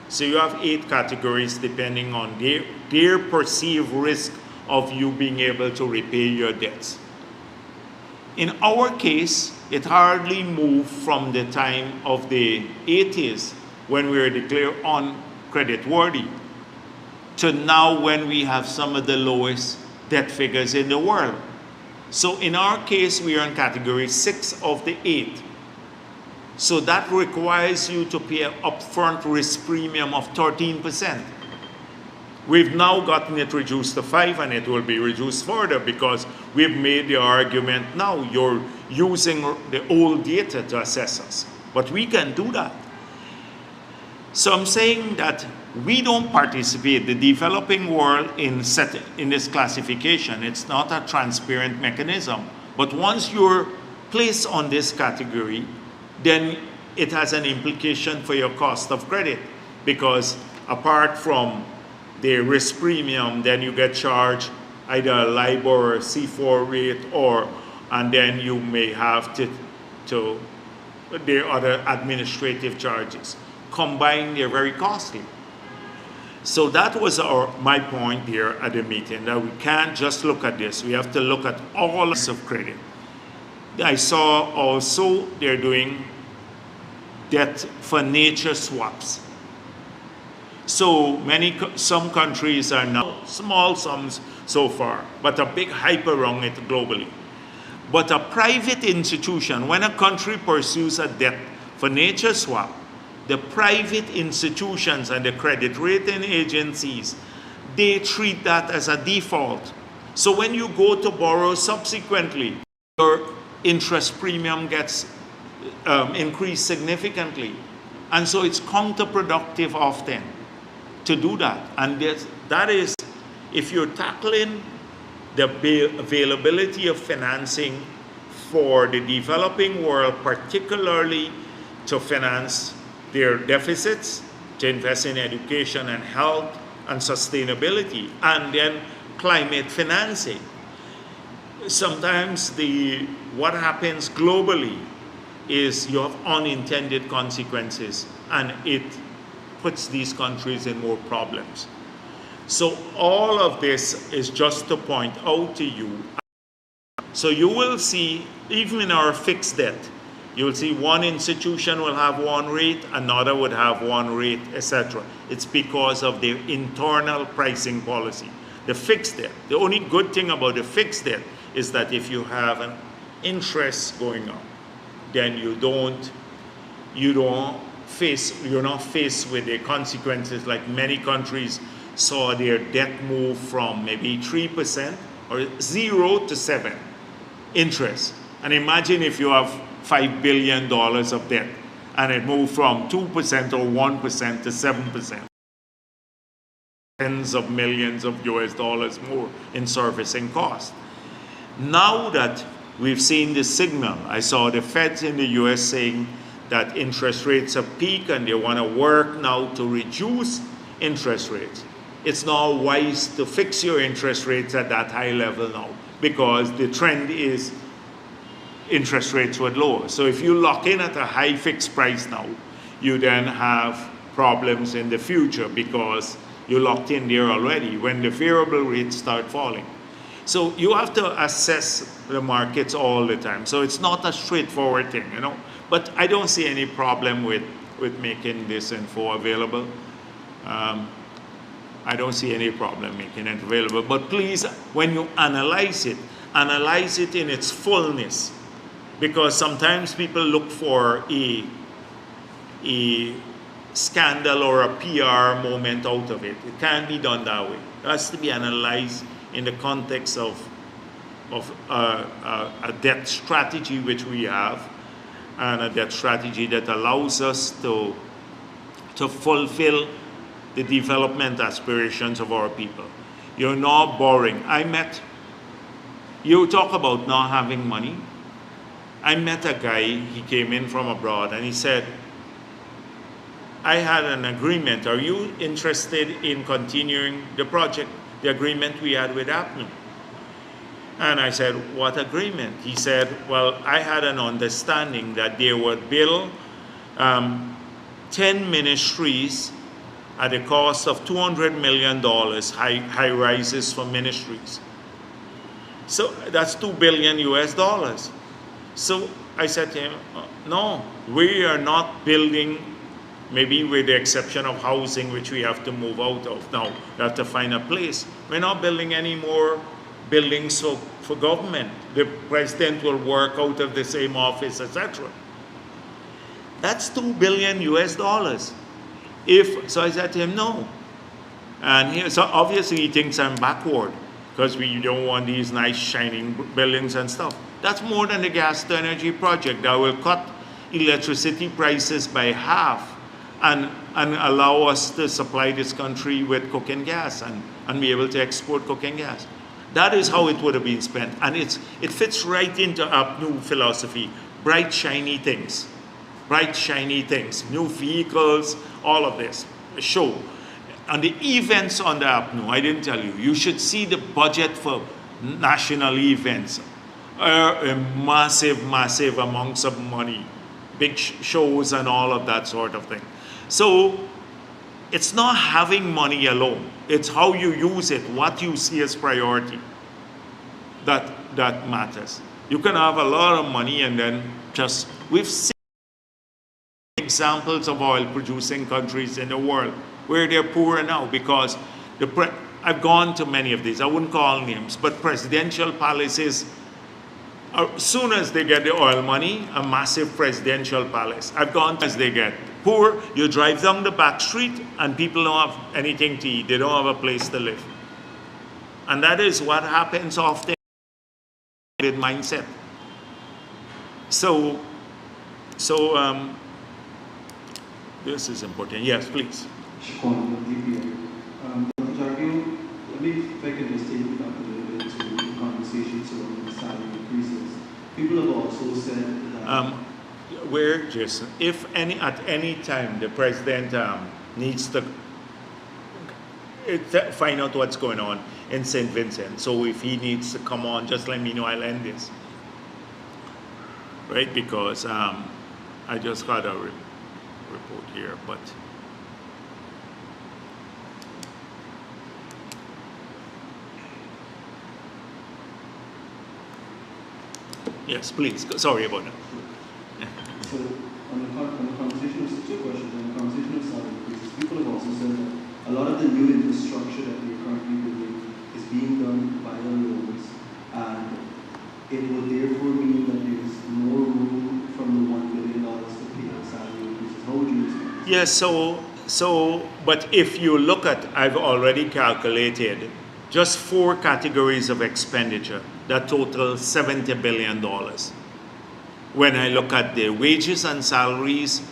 So you have 8 categories depending on their perceived risk of you being able to repay your debts. In our case, it hardly moved from the time of the 80s when we were declared uncreditworthy to now when we have some of the lowest debt figures in the world. So in our case, we are in category 6 of the 8. So that requires you to pay an upfront risk premium of 13%. We've now gotten it reduced to 5, and it will be reduced further because we've made the argument now you're using the old data to assess us. But we can do that. So I'm saying that we don't participate, the developing world, in this classification. It's not a transparent mechanism. But once you're placed on this category, then it has an implication for your cost of credit, because apart from the risk premium, then you get charged either a LIBOR or C4 rate, and then you may have to the other administrative charges. Combined, they're very costly. So that was my point here at the meeting, that we can't just look at this. We have to look at all of credit. I saw also they're doing debt for nature swaps. So some countries are now small sums so far, but a big hype around it globally. But a private institution, when a country pursues a debt for nature swap, the private institutions and the credit rating agencies, they treat that as a default. So when you go to borrow subsequently, your interest premium gets increased significantly. And so it's counterproductive often to do that. And that is, if you're tackling the availability of financing for the developing world, particularly to finance their deficits, to invest in education and health and sustainability, and then climate financing. Sometimes what happens globally is you have unintended consequences, and it puts these countries in more problems. So all of this is just to point out to you. So you will see, even in our fixed debt, you will see one institution will have one rate, another would have one rate, etc. It's because of their internal pricing policy. The fixed debt, the only good thing about the fixed debt is that if you have an interest going up, then you're not faced with the consequences like many countries saw their debt move from maybe 3% or 0 to 7 interest. And imagine if you have $5 billion of debt and it moved from 2% or 1% to 7%. Tens of millions of US dollars more in servicing costs. Now that we've seen the signal, I saw the Feds in the US saying that interest rates have peaked and they want to work now to reduce interest rates. It's now wise to fix your interest rates at that high level now, because the trend is interest rates would lower. So if you lock in at a high fixed price now, you then have problems in the future because you locked in there already when the variable rates start falling. So you have to assess the markets all the time. So it's not a straightforward thing, you know. But I don't see any problem with making this info available. I don't see any problem making it available. But please, when you analyze it in its fullness. Because sometimes people look for a scandal or a PR moment out of it. It can't be done that way. It has to be analyzed in the context of a debt strategy which we have, and a debt strategy that allows us to fulfill the development aspirations of our people. You're not borrowing. You talk about not having money. I met a guy, he came in from abroad, and he said, I had an agreement. Are you interested in continuing the project, the agreement we had with APNU? And I said, what agreement? He said, well, I had an understanding that they would build 10 ministries at a cost of $200 million, high rises for ministries. So that's $2 billion US dollars. So I said to him, no, we are not building, maybe with the exception of housing, which we have to move out of now. We have to find a place. We're not building any more buildings for government. The president will work out of the same office, etc. That's $2 billion US dollars. So I said to him, no. And so obviously he thinks I'm backward because we don't want these nice shining buildings and stuff. That's more than the gas to energy project that will cut electricity prices by half and allow us to supply this country with cooking gas and be able to export cooking gas. That is how it would have been spent. And it fits right into our new philosophy. Bright, shiny things. Bright, shiny things. New vehicles, all of this. A show. And the events on the APNU, I didn't tell you. You should see the budget for national events. A massive amounts of money. Big shows and all of that sort of thing. So it's not having money alone. It's how you use it, what you see as priority. That matters. You can have a lot of money and then we've seen examples of oil producing countries in the world where they're poorer now because I've gone to many of these, I wouldn't call names, but presidential palaces, as soon as they get the oil money, a massive presidential palace. I've gone as they get poor, you drive down the back street and people don't have anything to eat. They don't have a place to live. And that is what happens often with mindset. So this is important. Yes, please. Dr. Jagdeo, maybe if I can just take it up a little bit to the conversation surrounding salary increases. People have also said that... Where, Jason, if at any time the president needs to find out what's going on in St. Vincent, so if he needs to come on, just let me know, I'll end this. Right, because I just got a report here, but yes, please. Sorry about that. So on the conversation of two questions, on the conversation of salary increases, people have also said that a lot of the new infrastructure that we are currently building is being done via loans, and it would therefore mean that there is more room from the $1 billion to pay the salary increases. How would you explain? Yes, but if you look at, I've already calculated just 4 categories of expenditure that total $70 billion. When I look at the wages and salaries,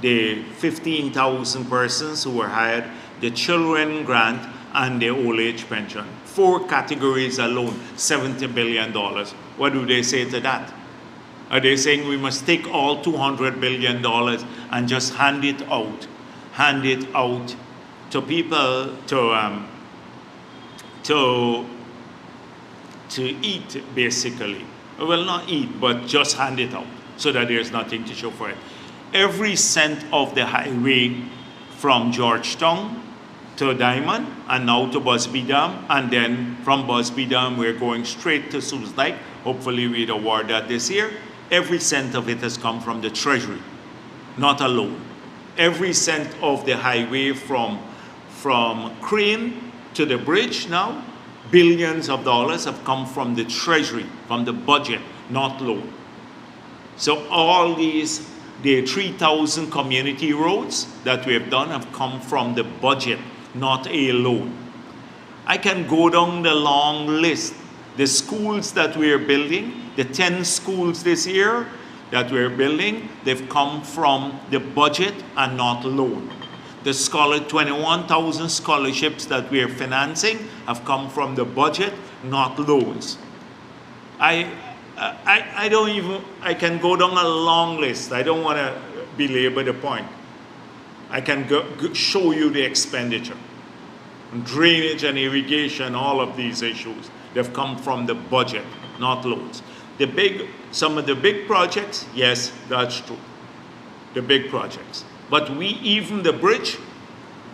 the 15,000 persons who were hired, the children grant, and the old age pension. 4 categories alone, $70 billion. What do they say to that? Are they saying we must take all $200 billion and just hand it out to people to eat, basically? Well, not eat, but just hand it out so that there's nothing to show for it. Every cent of the highway from Georgetown to Diamond and now to Busby Dam, and then from Busby Dam we're going straight to Sue's Dyke. Hopefully we'd award that this year. Every cent of it has come from the Treasury, not a loan. Every cent of the highway from Crane to the bridge now, billions of dollars have come from the Treasury, from the budget, not loan. So all these, the 3,000 community roads that we have done have come from the budget, not a loan. I can go down the long list. The schools that we are building, the 10 schools this year that we're building, they've come from the budget and not loan. The 21,000 scholarships that we are financing have come from the budget, not loans. I can go down a long list. I don't want to belabor the point. I can show you the expenditure. Drainage and irrigation, all of these issues, they've come from the budget, not loans. Some of the big projects, yes, that's true. The big projects. But even the bridge,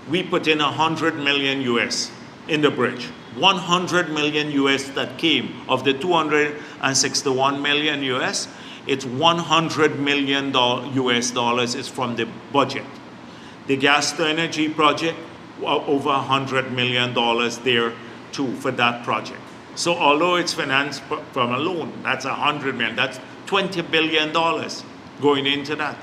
we put in 100 million US in the bridge. 100 million US that came of the 261 million US. It's 100 million US dollars is from the budget. The gas to energy project, over $100 million there too for that project. So although it's financed from a loan, that's 100 million. That's $20 billion going into that.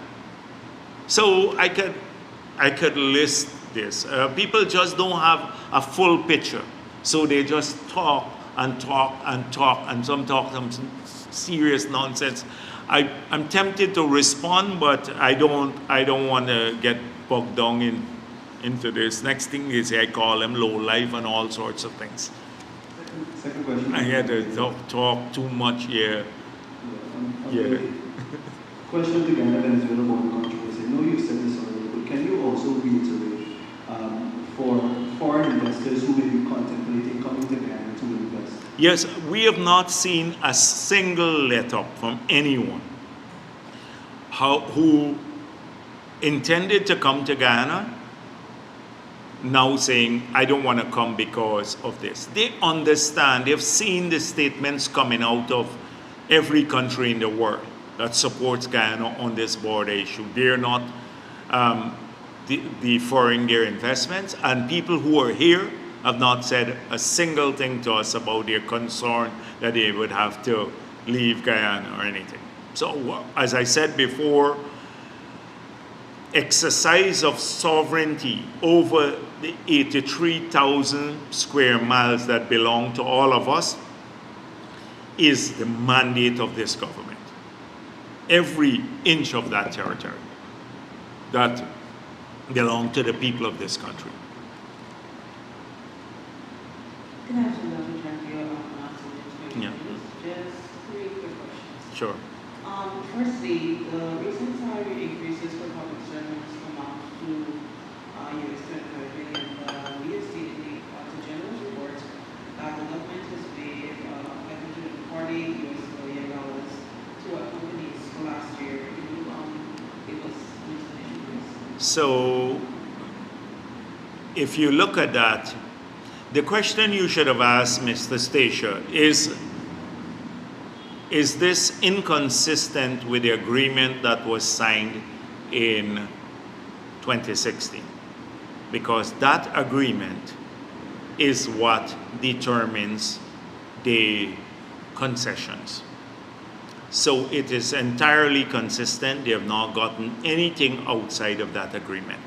So I could list this. People just don't have a full picture. So they just talk and talk and talk, and some talk some serious nonsense. I'm tempted to respond, but I don't want to get bogged down into this. Next thing is I call them low life and all sorts of things. Second question. I had to talk too much here. Yeah. Question to Ghana Venezuela border controversy. I know you've said this already, but can you also reiterate for foreign investors who may be contemplating coming to Ghana to invest? Yes, we have not seen a single letter from anyone who intended to come to Ghana now saying, I don't want to come because of this. They understand, they've seen the statements coming out of every country in the world that supports Guyana on this border issue. They're not deferring their investments, and people who are here have not said a single thing to us about their concern that they would have to leave Guyana or anything. So, as I said before, exercise of sovereignty over the 83,000 square miles that belong to all of us is the mandate of this government. Every inch of that territory that belong to the people of this country. Can I ask you Dr. Jagdeo, Yeah. just 3 quick questions. Sure. Firstly, the recent salary increases for public servants amount to US $25 billion. We have seen in the Auditor General's report that the government has paid $540 billion to our companies for last year. Can you give us an explanation, please? So, if you look at that, the question you should have asked Mr. Stacia is this inconsistent with the agreement that was signed in 2016? Because that agreement is what determines the concessions. So it is entirely consistent. They have not gotten anything outside of that agreement.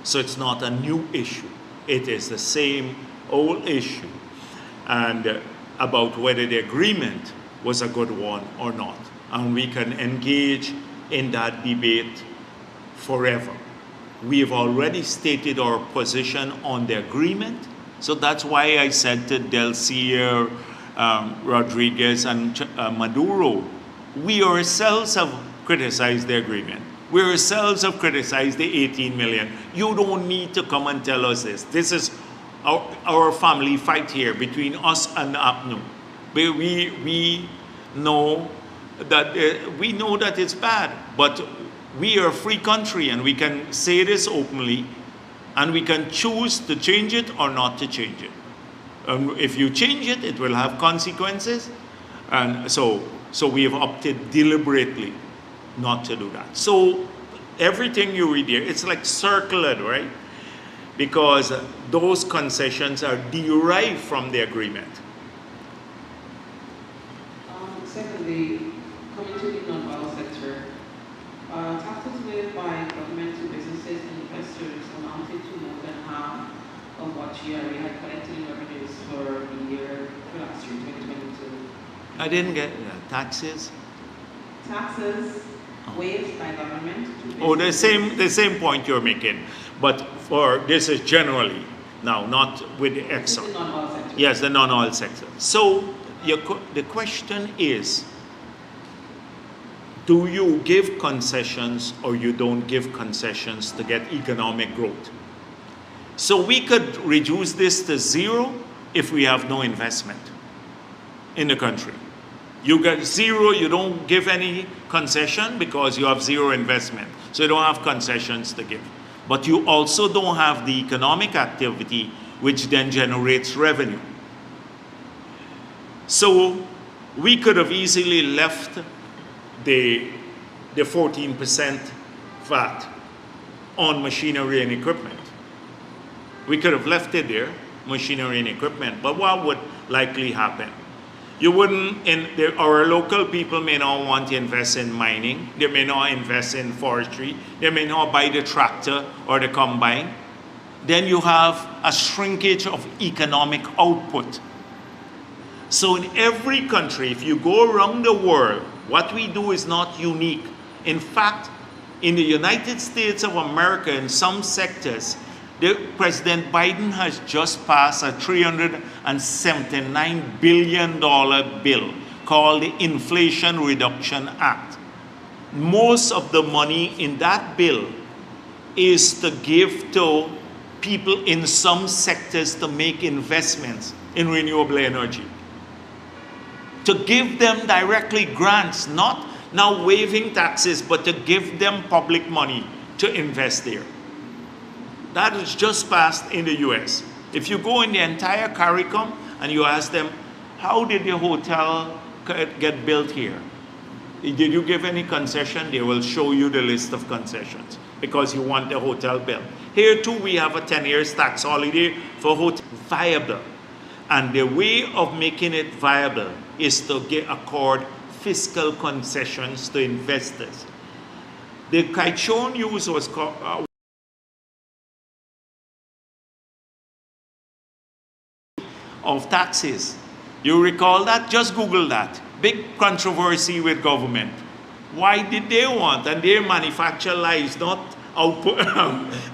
So it's not a new issue. It is the same old issue, and about whether the agreement was a good one or not. And we can engage in that debate forever. We have already stated our position on the agreement, so that's why I said to Delcia, Rodriguez, and Maduro, we ourselves have criticized the agreement. We ourselves have criticized the 18 million. You don't need to come and tell us this. This is our family fight here between us and APNU. We know that it's bad, but we are a free country and we can say this openly, and we can choose to change it or not to change it. If you change it, it will have consequences, and so we have opted deliberately not to do that. So everything you read here, it's like circular, right? Because those concessions are derived from the agreement. Secondly, coming to the non-oil sector, taxes paid by government to businesses and investors amounted to more than half of what GRA had collected in revenues for the year for last year, 2022. I didn't get taxes. Taxes waived by government to businesses. Oh, the same point you're making, but for this is generally now, not with the Exxon. The non-oil sector. Yes, the non-oil sector. So the question is, do you give concessions or you don't give concessions to get economic growth? So we could reduce this to zero if we have no investment in the country. You get zero, you don't give any concession because you have zero investment. So you don't have concessions to give. But you also don't have the economic activity which then generates revenue. So we could have easily left the 14% VAT on machinery and equipment. We could have left it there, machinery and equipment, but what would likely happen? You wouldn't, our local people may not want to invest in mining, they may not invest in forestry, they may not buy the tractor or the combine. Then you have a shrinkage of economic output. So in every country, if you go around the world, what we do is not unique. In fact, in the United States of America, in some sectors, President Biden has just passed a $379 billion bill called the Inflation Reduction Act. Most of the money in that bill is to give to people in some sectors to make investments in renewable energy. To give them directly grants, not now waiving taxes, but to give them public money to invest there. That is just passed in the US. If you go in the entire CARICOM and you ask them, how did the hotel get built here? Did you give any concession? They will show you the list of concessions because you want the hotel built. Here too, we have a 10 years tax holiday for hotel viable. And the way of making it viable is to accord fiscal concessions to investors. The Kaichon use was called, of taxes. You recall that? Just Google that. Big controversy with government. Why did they want? And they manufacture lies, not output.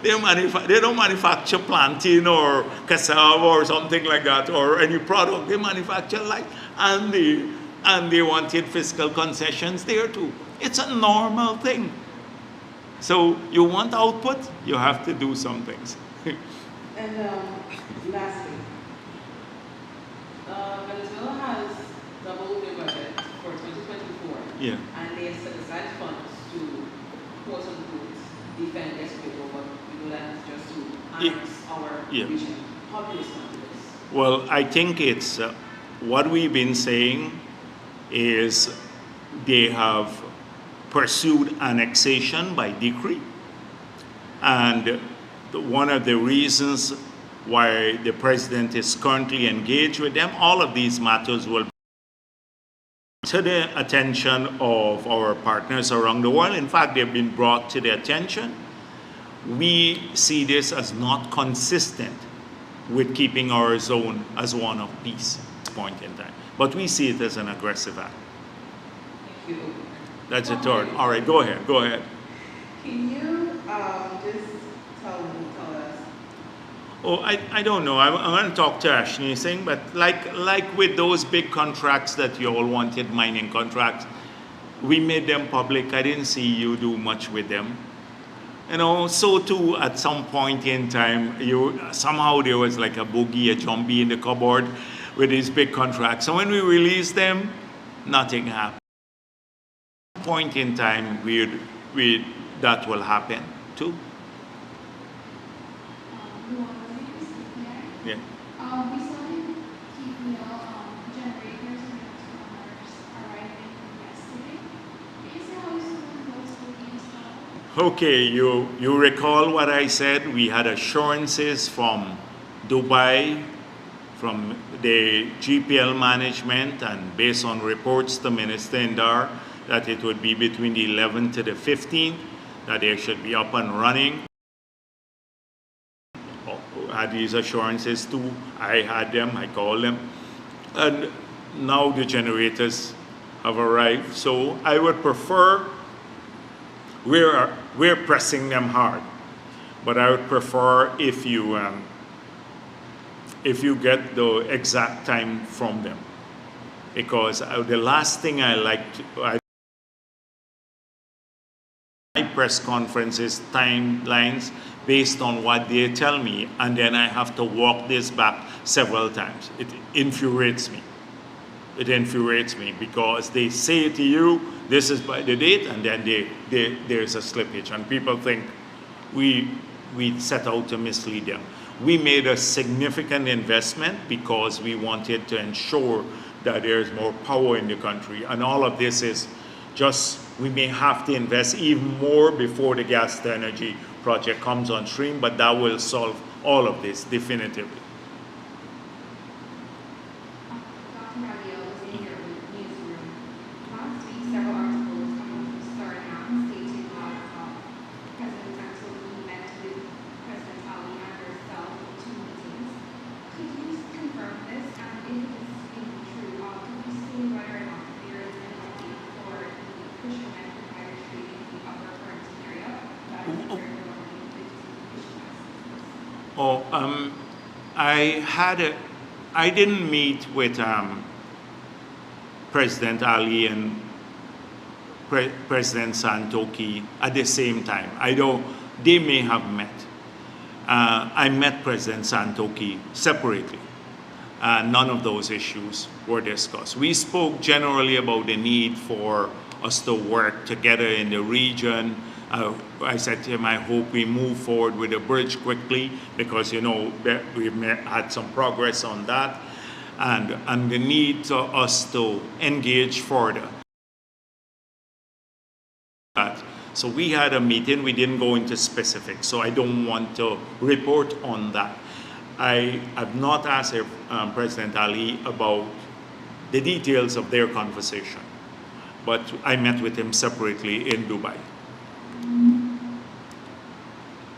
They don't manufacture plantain or cassava or something like that, or any product. They manufacture lies. And and they wanted fiscal concessions there too. It's a normal thing. So you want output, you have to do some things. And lastly, Venezuela has doubled their budget for 2024. Yeah. And they set aside funds to, quote unquote, defend Escobar, but we know that is just to annex our region. How do you respond to this? Well, I think it's what we've been saying is they have pursued annexation by decree. And one of the reasons why the president is currently engaged with them, all of these matters will be to the attention of our partners around the world. In fact, they've been brought to their attention. We see this as not consistent with keeping our zone as one of peace at this point in time. But we see it as an aggressive act. Thank you. That's a third. All right, go ahead, go ahead. Can you just tell us? Oh, I don't know. I'm going to talk to Ashley Singh, but like with those big contracts that you all wanted, mining contracts, we made them public. I didn't see you do much with them. You know, so too at some point in time, somehow there was like a boogie, a jumbie in the cupboard with these big contracts. So when we released them, nothing happened. Point in time that will happen too. Yeah. We saw in TPL generators and transformers arriving yesterday. Can you say how soon those will be installed? Okay, you recall what I said? We had assurances from Dubai, from the GPL management, and based on reports to Minister Indar, that it would be between the 11th to the 15th, that they should be up and running. I had these assurances too. I had them, I called them. And now the generators have arrived. So I would prefer, we're pressing them hard, but I would prefer if you get the exact time from them. Because the last thing I press conferences, timelines based on what they tell me, and then I have to walk this back several times. It infuriates me. It infuriates me because they say to you, this is by the date, and then there's a slippage, and people think we set out to mislead them. We made a significant investment because we wanted to ensure that there's more power in the country, and all of this is just, we may have to invest even more before the gas to energy project comes on stream, but that will solve all of this definitively. Dr. Jagleo was in your newsroom. Last week, several articles from Suriname stated how President Santoli met with President Ali and herself in 2 meetings. Could you confirm this? And if it is indeed true, could you say whether or not there is an update for the fishermen required to trade in the upper Current area that is concerned with I didn't meet with President Ali and President Santoli at the same time. They may have met. I met President Santoli separately. None of those issues were discussed. We spoke generally about the need for us to work together in the region. I said to him, I hope we move forward with the bridge quickly because, you know, we've had some progress on that, and the need for us to engage further. So we had a meeting, we didn't go into specifics, so I don't want to report on that. I have not asked President Ali about the details of their conversation, but I met with him separately in Dubai.